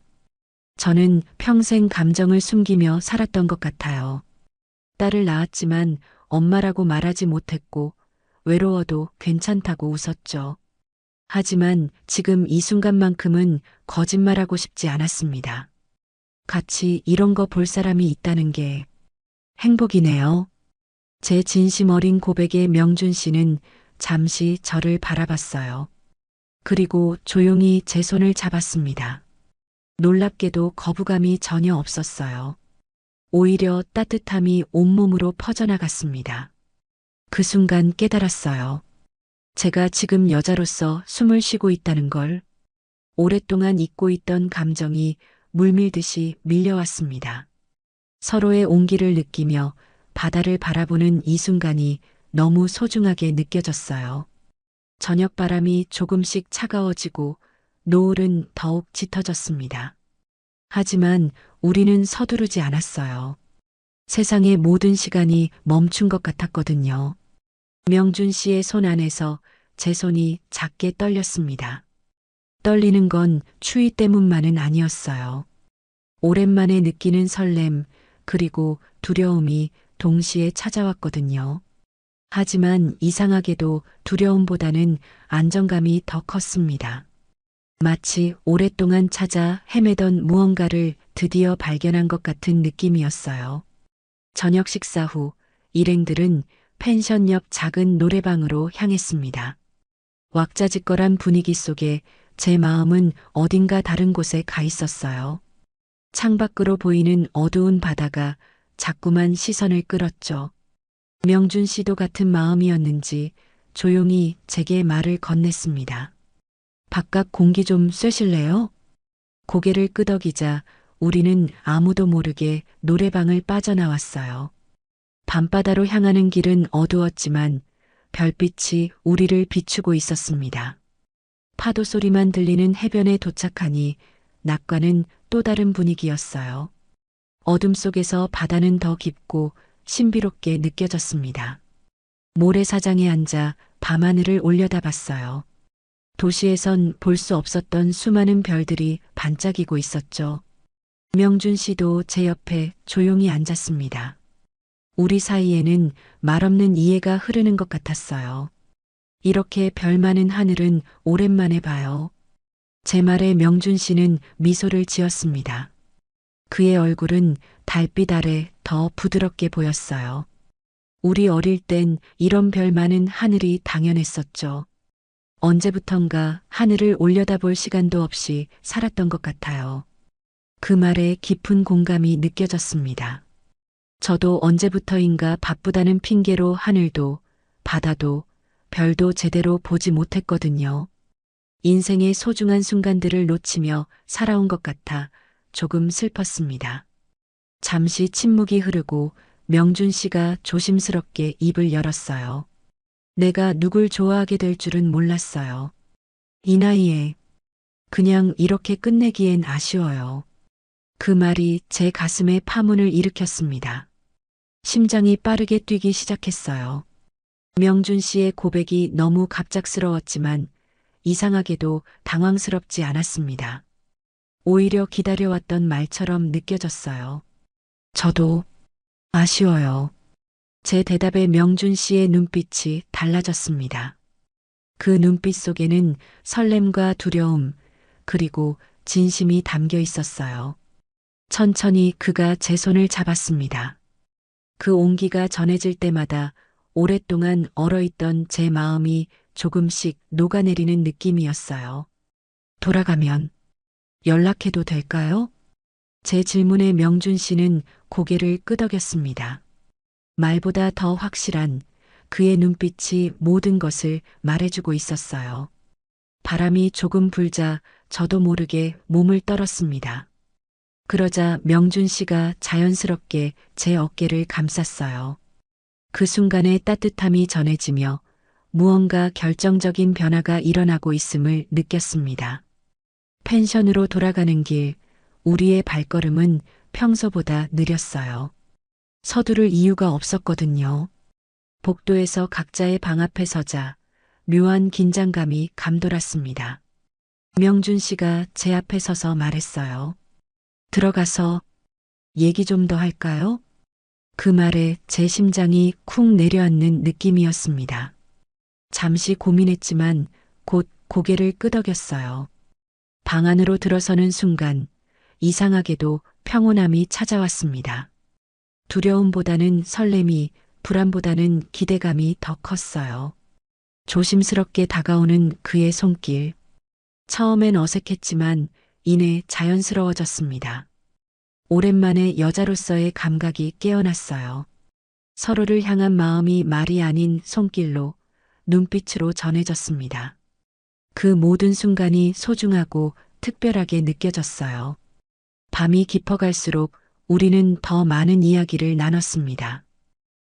저는 평생 감정을 숨기며 살았던 것 같아요. 딸을 낳았지만 엄마라고 말하지 못했고 외로워도 괜찮다고 웃었죠. 하지만 지금 이 순간만큼은 거짓말하고 싶지 않았습니다. 같이 이런 거 볼 사람이 있다는 게 행복이네요. 제 진심 어린 고백에 명준 씨는 잠시 저를 바라봤어요. 그리고 조용히 제 손을 잡았습니다. 놀랍게도 거부감이 전혀 없었어요. 오히려 따뜻함이 온몸으로 퍼져나갔습니다. 그 순간 깨달았어요. 제가 지금 여자로서 숨을 쉬고 있다는 걸. 오랫동안 잊고 있던 감정이 물밀듯이 밀려왔습니다. 서로의 온기를 느끼며 바다를 바라보는 이 순간이 너무 소중하게 느껴졌어요. 저녁 바람이 조금씩 차가워지고 노을은 더욱 짙어졌습니다. 하지만 우리는 서두르지 않았어요. 세상의 모든 시간이 멈춘 것 같았거든요. 명준 씨의 손 안에서 제 손이 작게 떨렸습니다. 떨리는 건 추위 때문만은 아니었어요. 오랜만에 느끼는 설렘, 그리고 두려움이 동시에 찾아왔거든요. 하지만 이상하게도 두려움보다는 안정감이 더 컸습니다. 마치 오랫동안 찾아 헤매던 무언가를 드디어 발견한 것 같은 느낌이었어요. 저녁 식사 후 일행들은 펜션 옆 작은 노래방으로 향했습니다. 왁자지껄한 분위기 속에 제 마음은 어딘가 다른 곳에 가 있었어요. 창밖으로 보이는 어두운 바다가 자꾸만 시선을 끌었죠. 명준 씨도 같은 마음이었는지 조용히 제게 말을 건넸습니다. 바깥 공기 좀 쐬실래요? 고개를 끄덕이자 우리는 아무도 모르게 노래방을 빠져나왔어요. 밤바다로 향하는 길은 어두웠지만 별빛이 우리를 비추고 있었습니다. 파도 소리만 들리는 해변에 도착하니 낮과는 또 다른 분위기였어요. 어둠 속에서 바다는 더 깊고 신비롭게 느껴졌습니다. 모래사장에 앉아 밤하늘을 올려다봤어요. 도시에선 볼 수 없었던 수많은 별들이 반짝이고 있었죠. 명준 씨도 제 옆에 조용히 앉았습니다. 우리 사이에는 말없는 이해가 흐르는 것 같았어요. 이렇게 별 많은 하늘은 오랜만에 봐요. 제 말에 명준 씨는 미소를 지었습니다. 그의 얼굴은 달빛 아래 더 부드럽게 보였어요. 우리 어릴 땐 이런 별 많은 하늘이 당연했었죠. 언제부턴가 하늘을 올려다볼 시간도 없이 살았던 것 같아요. 그 말에 깊은 공감이 느껴졌습니다. 저도 언제부터인가 바쁘다는 핑계로 하늘도, 바다도, 별도 제대로 보지 못했거든요. 인생의 소중한 순간들을 놓치며 살아온 것 같아 조금 슬펐습니다. 잠시 침묵이 흐르고 명준 씨가 조심스럽게 입을 열었어요. 내가 누굴 좋아하게 될 줄은 몰랐어요. 이 나이에 그냥 이렇게 끝내기엔 아쉬워요. 그 말이 제 가슴에 파문을 일으켰습니다. 심장이 빠르게 뛰기 시작했어요. 명준 씨의 고백이 너무 갑작스러웠지만 이상하게도 당황스럽지 않았습니다. 오히려 기다려왔던 말처럼 느껴졌어요. 저도 아쉬워요. 제 대답에 명준 씨의 눈빛이 달라졌습니다. 그 눈빛 속에는 설렘과 두려움, 그리고 진심이 담겨 있었어요. 천천히 그가 제 손을 잡았습니다. 그 온기가 전해질 때마다 오랫동안 얼어있던 제 마음이 조금씩 녹아내리는 느낌이었어요. 돌아가면 연락해도 될까요? 제 질문에 명준 씨는 고개를 끄덕였습니다. 말보다 더 확실한 그의 눈빛이 모든 것을 말해주고 있었어요. 바람이 조금 불자 저도 모르게 몸을 떨었습니다. 그러자 명준 씨가 자연스럽게 제 어깨를 감쌌어요. 그 순간에 따뜻함이 전해지며 무언가 결정적인 변화가 일어나고 있음을 느꼈습니다. 펜션으로 돌아가는 길, 우리의 발걸음은 평소보다 느렸어요. 서두를 이유가 없었거든요. 복도에서 각자의 방 앞에 서자 묘한 긴장감이 감돌았습니다. 명준 씨가 제 앞에 서서 말했어요. 들어가서 얘기 좀 더 할까요? 그 말에 제 심장이 쿵 내려앉는 느낌이었습니다. 잠시 고민했지만 곧 고개를 끄덕였어요. 방 안으로 들어서는 순간 이상하게도 평온함이 찾아왔습니다. 두려움보다는 설렘이, 불안보다는 기대감이 더 컸어요. 조심스럽게 다가오는 그의 손길. 처음엔 어색했지만 이내 자연스러워졌습니다. 오랜만에 여자로서의 감각이 깨어났어요. 서로를 향한 마음이 말이 아닌 손길로, 눈빛으로 전해졌습니다. 그 모든 순간이 소중하고 특별하게 느껴졌어요. 밤이 깊어갈수록 우리는 더 많은 이야기를 나눴습니다.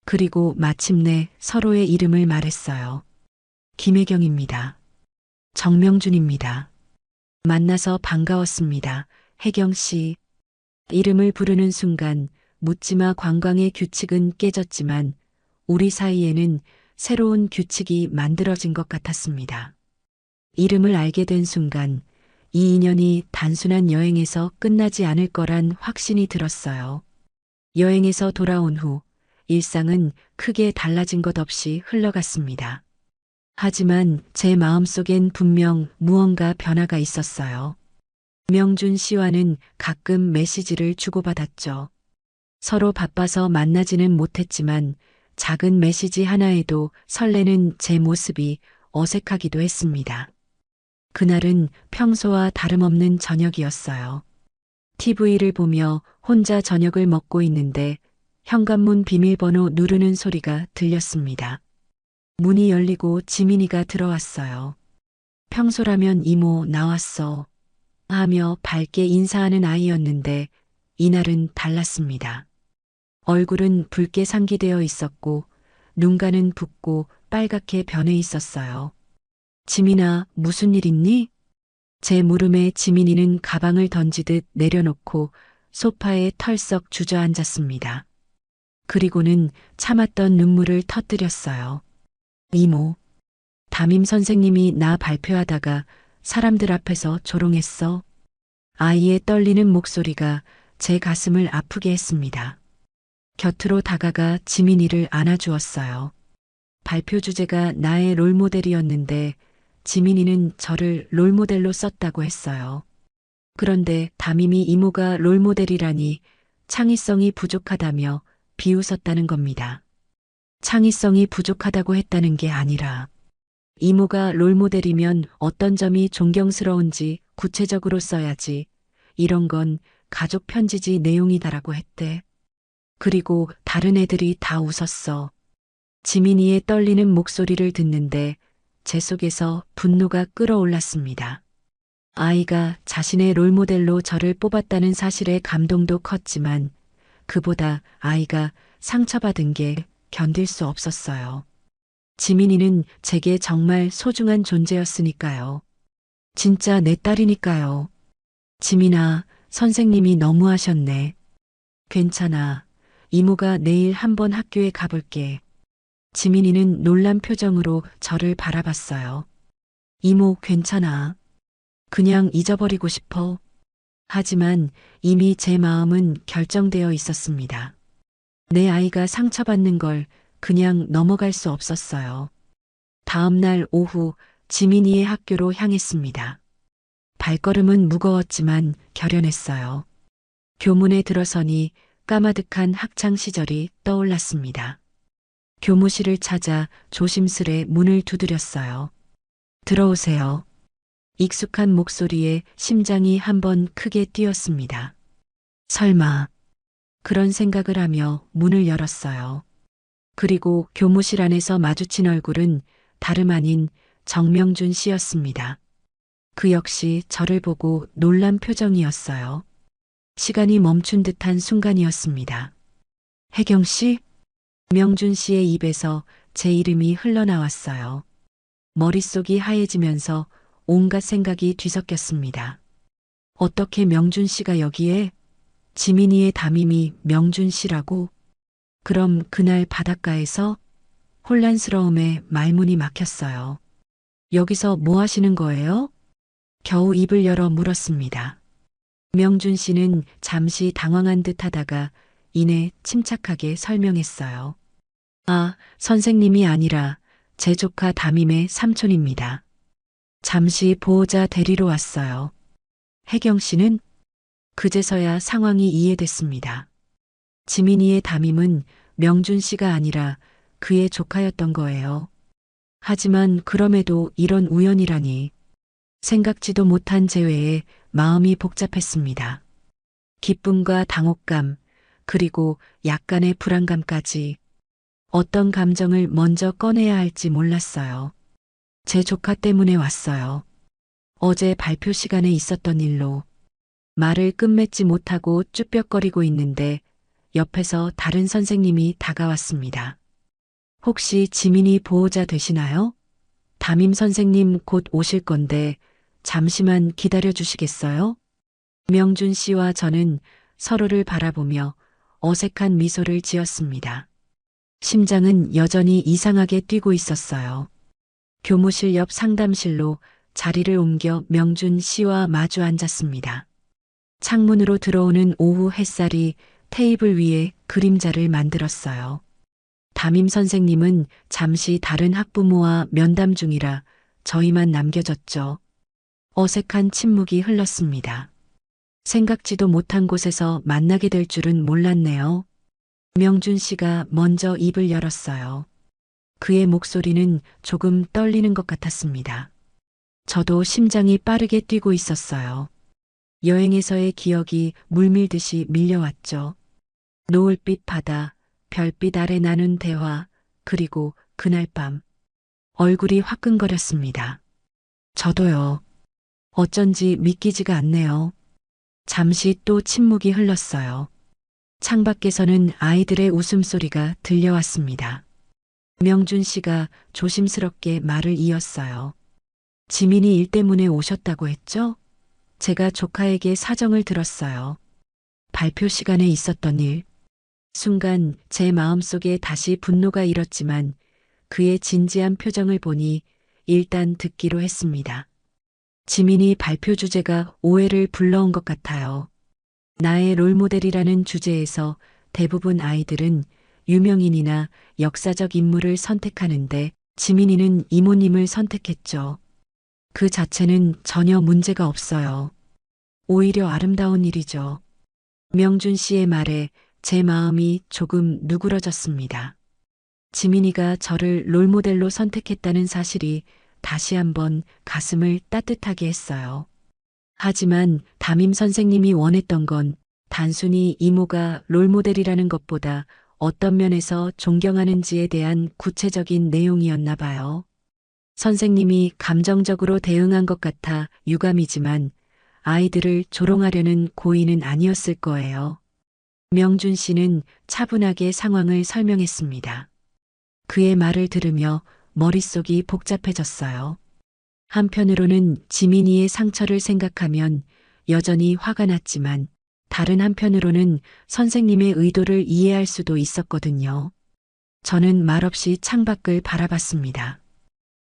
그리고 마침내 서로의 이름을 말했어요. 김혜경입니다. 정명준입니다. 만나서 반가웠습니다. 혜경 씨. 이름을 부르는 순간 묻지마 관광의 규칙은 깨졌지만 우리 사이에는 새로운 규칙이 만들어진 것 같았습니다. 이름을 알게 된 순간 이 인연이 단순한 여행에서 끝나지 않을 거란 확신이 들었어요. 여행에서 돌아온 후 일상은 크게 달라진 것 없이 흘러갔습니다. 하지만 제 마음속엔 분명 무언가 변화가 있었어요. 명준 씨와는 가끔 메시지를 주고받았죠. 서로 바빠서 만나지는 못했지만 작은 메시지 하나에도 설레는 제 모습이 어색하기도 했습니다. 그날은 평소와 다름없는 저녁이었어요. TV를 보며 혼자 저녁을 먹고 있는데 현관문 비밀번호 누르는 소리가 들렸습니다. 문이 열리고 지민이가 들어왔어요. 평소라면 이모 나왔어 하며 밝게 인사하는 아이였는데 이날은 달랐습니다. 얼굴은 붉게 상기되어 있었고 눈가는 붓고 빨갛게 변해 있었어요. 지민아, 무슨 일 있니? 제 물음에 지민이는 가방을 던지듯 내려놓고 소파에 털썩 주저앉았습니다. 그리고는 참았던 눈물을 터뜨렸어요. 이모, 담임 선생님이 나 발표하다가 사람들 앞에서 조롱했어. 아이의 떨리는 목소리가 제 가슴을 아프게 했습니다. 곁으로 다가가 지민이를 안아주었어요. 발표 주제가 나의 롤모델이었는데 지민이는 저를 롤모델로 썼다고 했어요. 그런데 담임이 이모가 롤모델이라니 창의성이 부족하다며 비웃었다는 겁니다. 창의성이 부족하다고 했다는 게 아니라 이모가 롤모델이면 어떤 점이 존경스러운지 구체적으로 써야지. 이런 건 가족 편지지 내용이다라고 했대. 그리고 다른 애들이 다 웃었어. 지민이의 떨리는 목소리를 듣는데 제 속에서 분노가 끓어올랐습니다. 아이가 자신의 롤모델로 저를 뽑았다는 사실에 감동도 컸지만 그보다 아이가 상처받은 게 견딜 수 없었어요. 지민이는 제게 정말 소중한 존재였으니까요. 진짜 내 딸이니까요. 지민아, 선생님이 너무하셨네. 괜찮아. 이모가 내일 한번 학교에 가볼게. 지민이는 놀란 표정으로 저를 바라봤어요. 이모, 괜찮아. 그냥 잊어버리고 싶어. 하지만 이미 제 마음은 결정되어 있었습니다. 내 아이가 상처받는 걸 그냥 넘어갈 수 없었어요. 다음 날 오후 지민이의 학교로 향했습니다. 발걸음은 무거웠지만 결연했어요. 교문에 들어서니 까마득한 학창 시절이 떠올랐습니다. 교무실을 찾아 조심스레 문을 두드렸어요. 들어오세요. 익숙한 목소리에 심장이 한번 크게 뛰었습니다. 설마 그런 생각을 하며 문을 열었어요. 그리고 교무실 안에서 마주친 얼굴은 다름 아닌 정명준 씨였습니다. 그 역시 저를 보고 놀란 표정이었어요. 시간이 멈춘 듯한 순간이었습니다. 혜경 씨? 명준 씨의 입에서 제 이름이 흘러나왔어요. 머릿속이 하얘지면서 온갖 생각이 뒤섞였습니다. 어떻게 명준 씨가 여기에? 지민이의 담임이 명준 씨라고? 그럼 그날 바닷가에서? 혼란스러움에 말문이 막혔어요. 여기서 뭐 하시는 거예요? 겨우 입을 열어 물었습니다. 명준 씨는 잠시 당황한 듯 하다가 이내 침착하게 설명했어요. 아, 선생님이 아니라 제 조카 담임의 삼촌입니다. 잠시 보호자 데리러 왔어요. 혜경 씨는? 그제서야 상황이 이해됐습니다. 지민이의 담임은 명준 씨가 아니라 그의 조카였던 거예요. 하지만 그럼에도 이런 우연이라니. 생각지도 못한 재회에 마음이 복잡했습니다. 기쁨과 당혹감, 그리고 약간의 불안감까지. 어떤 감정을 먼저 꺼내야 할지 몰랐어요. 제 조카 때문에 왔어요. 어제 발표 시간에 있었던 일로. 말을 끝맺지 못하고 쭈뼛거리고 있는데 옆에서 다른 선생님이 다가왔습니다. 혹시 지민이 보호자 되시나요? 담임 선생님 곧 오실 건데 잠시만 기다려 주시겠어요? 명준 씨와 저는 서로를 바라보며 어색한 미소를 지었습니다. 심장은 여전히 이상하게 뛰고 있었어요. 교무실 옆 상담실로 자리를 옮겨 명준 씨와 마주 앉았습니다. 창문으로 들어오는 오후 햇살이 테이블 위에 그림자를 만들었어요. 담임 선생님은 잠시 다른 학부모와 면담 중이라 저희만 남겨졌죠. 어색한 침묵이 흘렀습니다. 생각지도 못한 곳에서 만나게 될 줄은 몰랐네요. 명준 씨가 먼저 입을 열었어요. 그의 목소리는 조금 떨리는 것 같았습니다. 저도 심장이 빠르게 뛰고 있었어요. 여행에서의 기억이 물밀듯이 밀려왔죠. 노을빛 바다, 별빛 아래 나눈 대화, 그리고 그날 밤. 얼굴이 화끈거렸습니다. 저도요. 어쩐지 믿기지가 않네요. 잠시 또 침묵이 흘렀어요. 창밖에서는 아이들의 웃음소리가 들려왔습니다. 명준 씨가 조심스럽게 말을 이었어요. 지민이 일 때문에 오셨다고 했죠? 제가 조카에게 사정을 들었어요. 발표 시간에 있었던 일. 순간 제 마음속에 다시 분노가 일었지만 그의 진지한 표정을 보니 일단 듣기로 했습니다. 지민이 발표 주제가 오해를 불러온 것 같아요. 나의 롤모델이라는 주제에서 대부분 아이들은 유명인이나 역사적 인물을 선택하는데 지민이는 이모님을 선택했죠. 그 자체는 전혀 문제가 없어요. 오히려 아름다운 일이죠. 명준 씨의 말에 제 마음이 조금 누그러졌습니다. 지민이가 저를 롤모델로 선택했다는 사실이 다시 한번 가슴을 따뜻하게 했어요. 하지만 담임 선생님이 원했던 건 단순히 이모가 롤모델이라는 것보다 어떤 면에서 존경하는지에 대한 구체적인 내용이었나 봐요. 선생님이 감정적으로 대응한 것 같아 유감이지만 아이들을 조롱하려는 고의는 아니었을 거예요. 명준 씨는 차분하게 상황을 설명했습니다. 그의 말을 들으며 머릿속이 복잡해졌어요. 한편으로는 지민이의 상처를 생각하면 여전히 화가 났지만 다른 한편으로는 선생님의 의도를 이해할 수도 있었거든요. 저는 말없이 창밖을 바라봤습니다.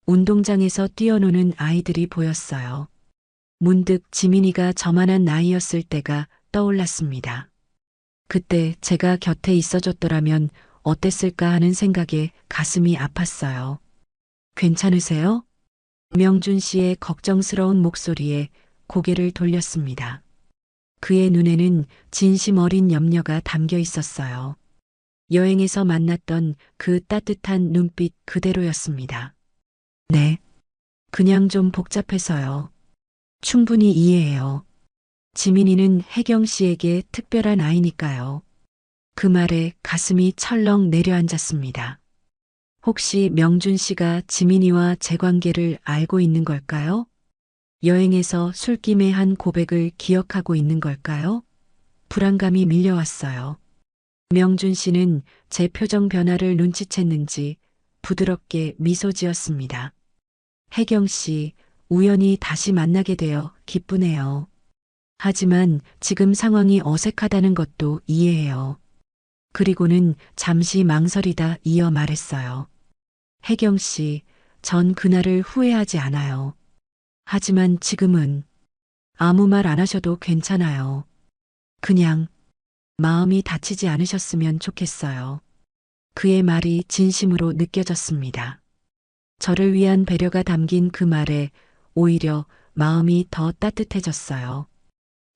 운동장에서 뛰어노는 아이들이 보였어요. 문득 지민이가 저만한 나이였을 때가 떠올랐습니다. 그때 제가 곁에 있어줬더라면 어땠을까 하는 생각에 가슴이 아팠어요. 괜찮으세요? 명준 씨의 걱정스러운 목소리에 고개를 돌렸습니다. 그의 눈에는 진심 어린 염려가 담겨 있었어요. 여행에서 만났던 그 따뜻한 눈빛 그대로였습니다. 네. 그냥 좀 복잡해서요. 충분히 이해해요. 지민이는 혜경 씨에게 특별한 아이니까요. 그 말에 가슴이 철렁 내려앉았습니다. 혹시 명준 씨가 지민이와 제 관계를 알고 있는 걸까요? 여행에서 술김에 한 고백을 기억하고 있는 걸까요? 불안감이 밀려왔어요. 명준 씨는 제 표정 변화를 눈치챘는지 부드럽게 미소 지었습니다. 혜경 씨, 우연히 다시 만나게 되어 기쁘네요. 하지만 지금 상황이 어색하다는 것도 이해해요. 그리고는 잠시 망설이다 이어 말했어요. 혜경 씨, 전 그날을 후회하지 않아요. 하지만 지금은 아무 말 안 하셔도 괜찮아요. 그냥 마음이 다치지 않으셨으면 좋겠어요. 그의 말이 진심으로 느껴졌습니다. 저를 위한 배려가 담긴 그 말에 오히려 마음이 더 따뜻해졌어요.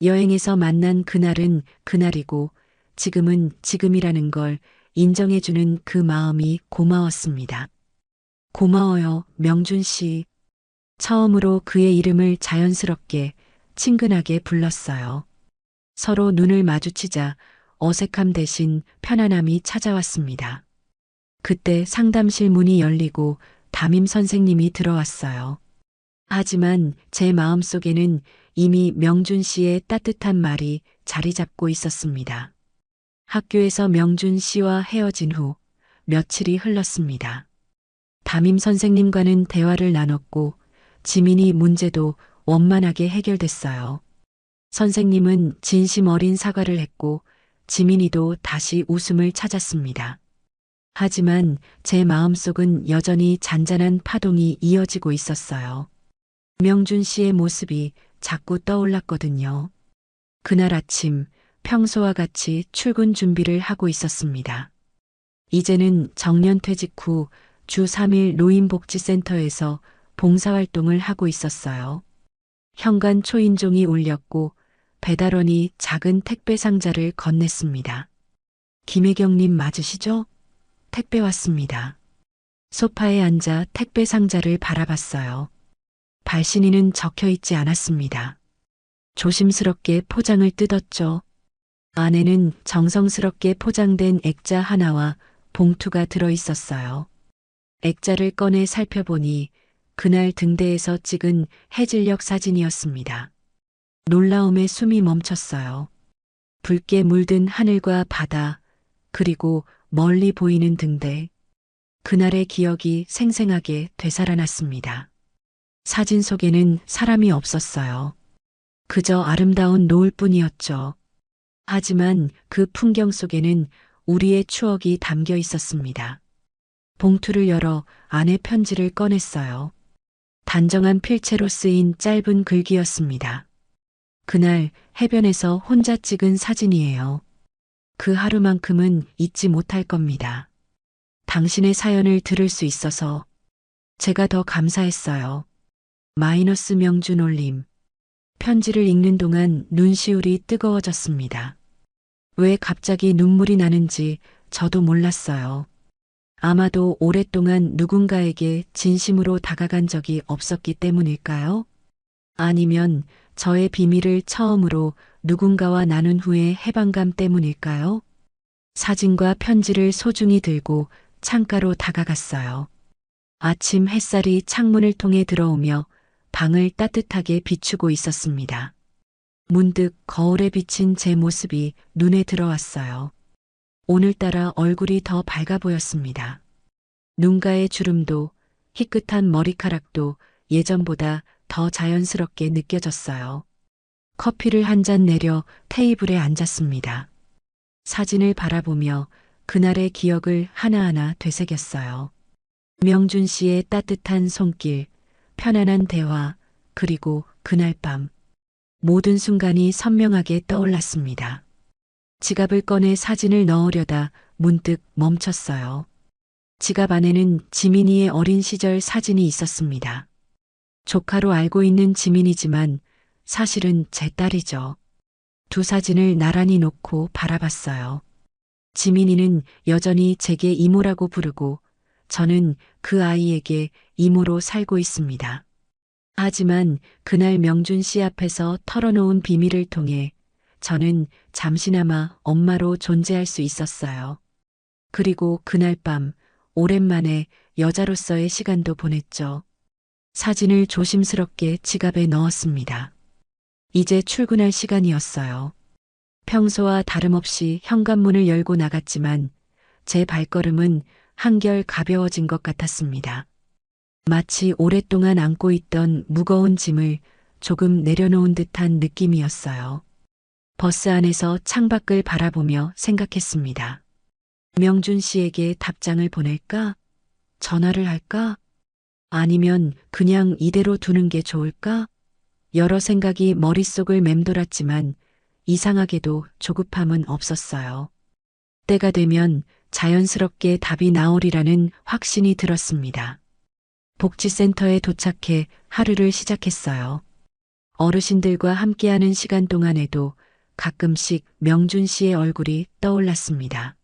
여행에서 만난 그날은 그날이고 지금은 지금이라는 걸 인정해주는 그 마음이 고마웠습니다. 고마워요, 명준 씨. 처음으로 그의 이름을 자연스럽게 친근하게 불렀어요. 서로 눈을 마주치자 어색함 대신 편안함이 찾아왔습니다. 그때 상담실 문이 열리고 담임 선생님이 들어왔어요. 하지만 제 마음속에는 이미 명준 씨의 따뜻한 말이 자리 잡고 있었습니다. 학교에서 명준 씨와 헤어진 후 며칠이 흘렀습니다. 담임 선생님과는 대화를 나눴고 지민이 문제도 원만하게 해결됐어요. 선생님은 진심 어린 사과를 했고 지민이도 다시 웃음을 찾았습니다. 하지만 제 마음속은 여전히 잔잔한 파동이 이어지고 있었어요. 명준 씨의 모습이 자꾸 떠올랐거든요. 그날 아침 평소와 같이 출근 준비를 하고 있었습니다. 이제는 정년퇴직 후 주 3일 노인복지센터에서 봉사활동을 하고 있었어요. 현관 초인종이 울렸고 배달원이 작은 택배 상자를 건넸습니다. 김혜경님 맞으시죠? 택배 왔습니다. 소파에 앉아 택배 상자를 바라봤어요. 발신인은 적혀 있지 않았습니다. 조심스럽게 포장을 뜯었죠. 안에는 정성스럽게 포장된 액자 하나와 봉투가 들어 있었어요. 액자를 꺼내 살펴보니 그날 등대에서 찍은 해질녘 사진이었습니다. 놀라움에 숨이 멈췄어요. 붉게 물든 하늘과 바다, 그리고 멀리 보이는 등대. 그날의 기억이 생생하게 되살아났습니다. 사진 속에는 사람이 없었어요. 그저 아름다운 노을뿐이었죠. 하지만 그 풍경 속에는 우리의 추억이 담겨 있었습니다. 봉투를 열어 안에 편지를 꺼냈어요. 단정한 필체로 쓰인 짧은 글귀였습니다. 그날 해변에서 혼자 찍은 사진이에요. 그 하루만큼은 잊지 못할 겁니다. 당신의 사연을 들을 수 있어서 제가 더 감사했어요. 마이너스 명준 올림. 편지를 읽는 동안 눈시울이 뜨거워졌습니다. 왜 갑자기 눈물이 나는지 저도 몰랐어요. 아마도 오랫동안 누군가에게 진심으로 다가간 적이 없었기 때문일까요? 아니면 저의 비밀을 처음으로 누군가와 나눈 후의 해방감 때문일까요? 사진과 편지를 소중히 들고 창가로 다가갔어요. 아침 햇살이 창문을 통해 들어오며 방을 따뜻하게 비추고 있었습니다. 문득 거울에 비친 제 모습이 눈에 들어왔어요. 오늘따라 얼굴이 더 밝아 보였습니다. 눈가의 주름도 희끗한 머리카락도 예전보다 더 자연스럽게 느껴졌어요. 커피를 한 잔 내려 테이블에 앉았습니다. 사진을 바라보며 그날의 기억을 하나하나 되새겼어요. 명준 씨의 따뜻한 손길, 편안한 대화, 그리고 그날 밤. 모든 순간이 선명하게 떠올랐습니다. 지갑을 꺼내 사진을 넣으려다 문득 멈췄어요. 지갑 안에는 지민이의 어린 시절 사진이 있었습니다. 조카로 알고 있는 지민이지만 사실은 제 딸이죠. 두 사진을 나란히 놓고 바라봤어요. 지민이는 여전히 제게 이모라고 부르고 저는 그 아이에게 이모로 살고 있습니다. 하지만 그날 명준 씨 앞에서 털어놓은 비밀을 통해 저는 잠시나마 엄마로 존재할 수 있었어요. 그리고 그날 밤 오랜만에 여자로서의 시간도 보냈죠. 사진을 조심스럽게 지갑에 넣었습니다. 이제 출근할 시간이었어요. 평소와 다름없이 현관문을 열고 나갔지만 제 발걸음은 한결 가벼워진 것 같았습니다. 마치 오랫동안 안고 있던 무거운 짐을 조금 내려놓은 듯한 느낌이었어요. 버스 안에서 창밖을 바라보며 생각했습니다. 명준 씨에게 답장을 보낼까? 전화를 할까? 아니면 그냥 이대로 두는 게 좋을까? 여러 생각이 머릿속을 맴돌았지만 이상하게도 조급함은 없었어요. 때가 되면 자연스럽게 답이 나오리라는 확신이 들었습니다. 복지센터에 도착해 하루를 시작했어요. 어르신들과 함께하는 시간 동안에도 가끔씩 명준 씨의 얼굴이 떠올랐습니다.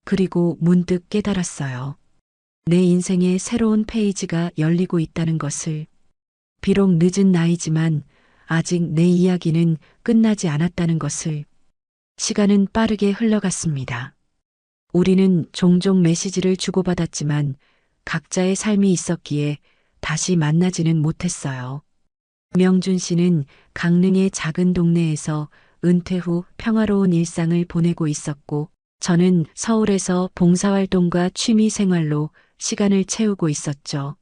그리고 문득 깨달았어요. 내 인생의 새로운 페이지가 열리고 있다는 것을. 비록 늦은 나이지만 아직 내 이야기는 끝나지 않았다는 것을. 시간은 빠르게 흘러갔습니다. 우리는 종종 메시지를 주고받았지만 각자의 삶이 있었기에 다시 만나지는 못했어요. 명준 씨는 강릉의 작은 동네에서 은퇴 후 평화로운 일상을 보내고 있었고 저는 서울에서 봉사활동과 취미 생활로 시간을 채우고 있었죠.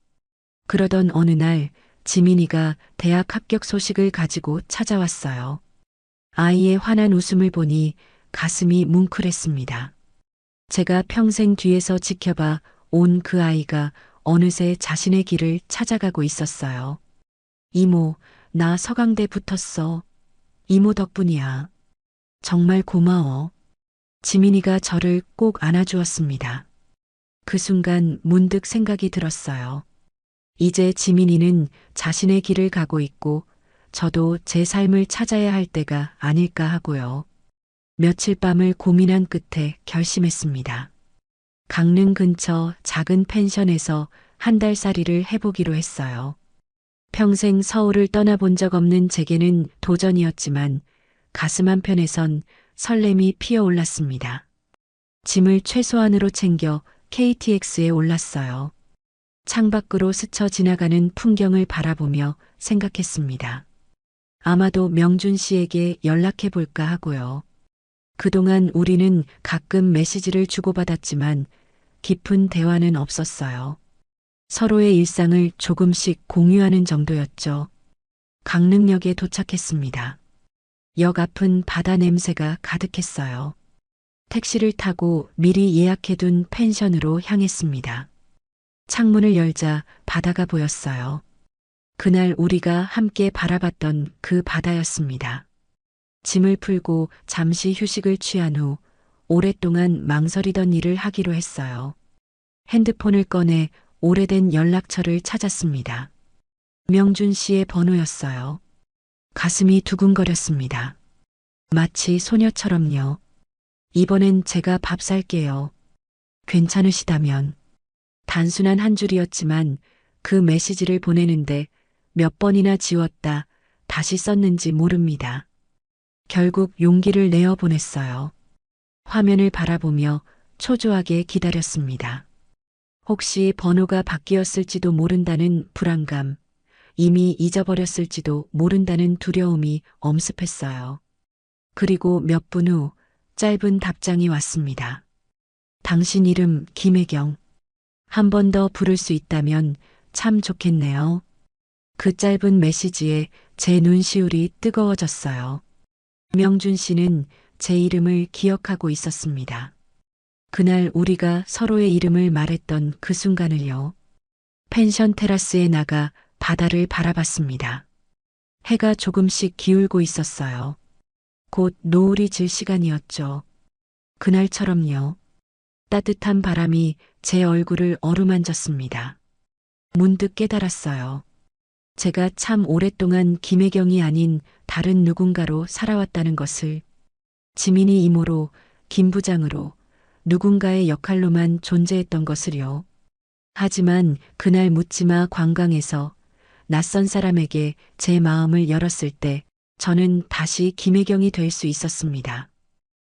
그러던 어느 날 지민이가 대학 합격 소식을 가지고 찾아왔어요. 아이의 환한 웃음을 보니 가슴이 뭉클했습니다. 제가 평생 뒤에서 지켜봐 온 그 아이가 어느새 자신의 길을 찾아가고 있었어요. 이모, 나 서강대 붙었어. 이모 덕분이야. 정말 고마워. 지민이가 저를 꼭 안아주었습니다. 그 순간 문득 생각이 들었어요. 이제 지민이는 자신의 길을 가고 있고 저도 제 삶을 찾아야 할 때가 아닐까 하고요. 며칠 밤을 고민한 끝에 결심했습니다. 강릉 근처 작은 펜션에서 한 달 살이를 해보기로 했어요. 평생 서울을 떠나본 적 없는 제게는 도전이었지만 가슴 한편에선 설렘이 피어올랐습니다. 짐을 최소한으로 챙겨 KTX에 올랐어요. 창밖으로 스쳐 지나가는 풍경을 바라보며 생각했습니다. 아마도 명준 씨에게 연락해 볼까 하고요. 그동안 우리는 가끔 메시지를 주고받았지만 깊은 대화는 없었어요. 서로의 일상을 조금씩 공유하는 정도였죠. 강릉역에 도착했습니다. 역 앞은 바다 냄새가 가득했어요. 택시를 타고 미리 예약해둔 펜션으로 향했습니다. 창문을 열자 바다가 보였어요. 그날 우리가 함께 바라봤던 그 바다였습니다. 짐을 풀고 잠시 휴식을 취한 후 오랫동안 망설이던 일을 하기로 했어요. 핸드폰을 꺼내 오래된 연락처를 찾았습니다. 명준 씨의 번호였어요. 가슴이 두근거렸습니다. 마치 소녀처럼요. 이번엔 제가 밥 살게요. 괜찮으시다면. 단순한 한 줄이었지만 그 메시지를 보내는데 몇 번이나 지웠다 다시 썼는지 모릅니다. 결국 용기를 내어 보냈어요. 화면을 바라보며 초조하게 기다렸습니다. 혹시 번호가 바뀌었을지도 모른다는 불안감, 이미 잊어버렸을지도 모른다는 두려움이 엄습했어요. 그리고 몇 분 후 짧은 답장이 왔습니다. 당신 이름 김혜경. 한 번 더 부를 수 있다면 참 좋겠네요. 그 짧은 메시지에 제 눈시울이 뜨거워졌어요. 명준 씨는 제 이름을 기억하고 있었습니다. 그날 우리가 서로의 이름을 말했던 그 순간을요. 펜션 테라스에 나가 바다를 바라봤습니다. 해가 조금씩 기울고 있었어요. 곧 노을이 질 시간이었죠. 그날처럼요. 따뜻한 바람이 제 얼굴을 어루만졌습니다. 문득 깨달았어요. 제가 참 오랫동안 김혜경이 아닌 다른 누군가로 살아왔다는 것을. 지민이 이모로, 김 부장으로, 누군가의 역할로만 존재했던 것을요. 하지만 그날 묻지마 관광에서 낯선 사람에게 제 마음을 열었을 때 저는 다시 김혜경이 될 수 있었습니다.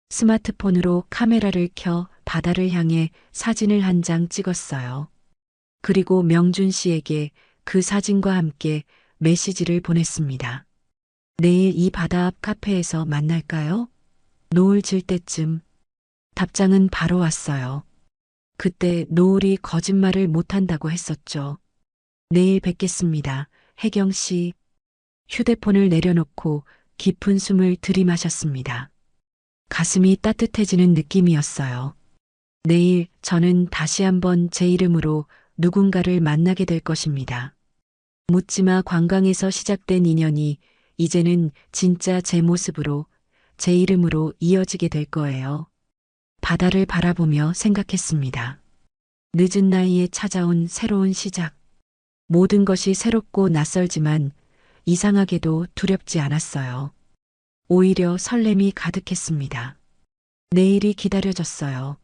스마트폰으로 카메라를 켜 바다를 향해 사진을 한 장 찍었어요. 그리고 명준 씨에게 그 사진과 함께 메시지를 보냈습니다. 내일 이 바다 앞 카페에서 만날까요? 노을 질 때쯤. 답장은 바로 왔어요. 그때 노을이 거짓말을 못한다고 했었죠. 내일 뵙겠습니다. 혜경 씨. 휴대폰을 내려놓고 깊은 숨을 들이마셨습니다. 가슴이 따뜻해지는 느낌이었어요. 내일 저는 다시 한번 제 이름으로 누군가를 만나게 될 것입니다. 묻지마 관광에서 시작된 인연이 이제는 진짜 제 모습으로, 제 이름으로 이어지게 될 거예요. 바다를 바라보며 생각했습니다. 늦은 나이에 찾아온 새로운 시작. 모든 것이 새롭고 낯설지만 이상하게도 두렵지 않았어요. 오히려 설렘이 가득했습니다. 내일이 기다려졌어요.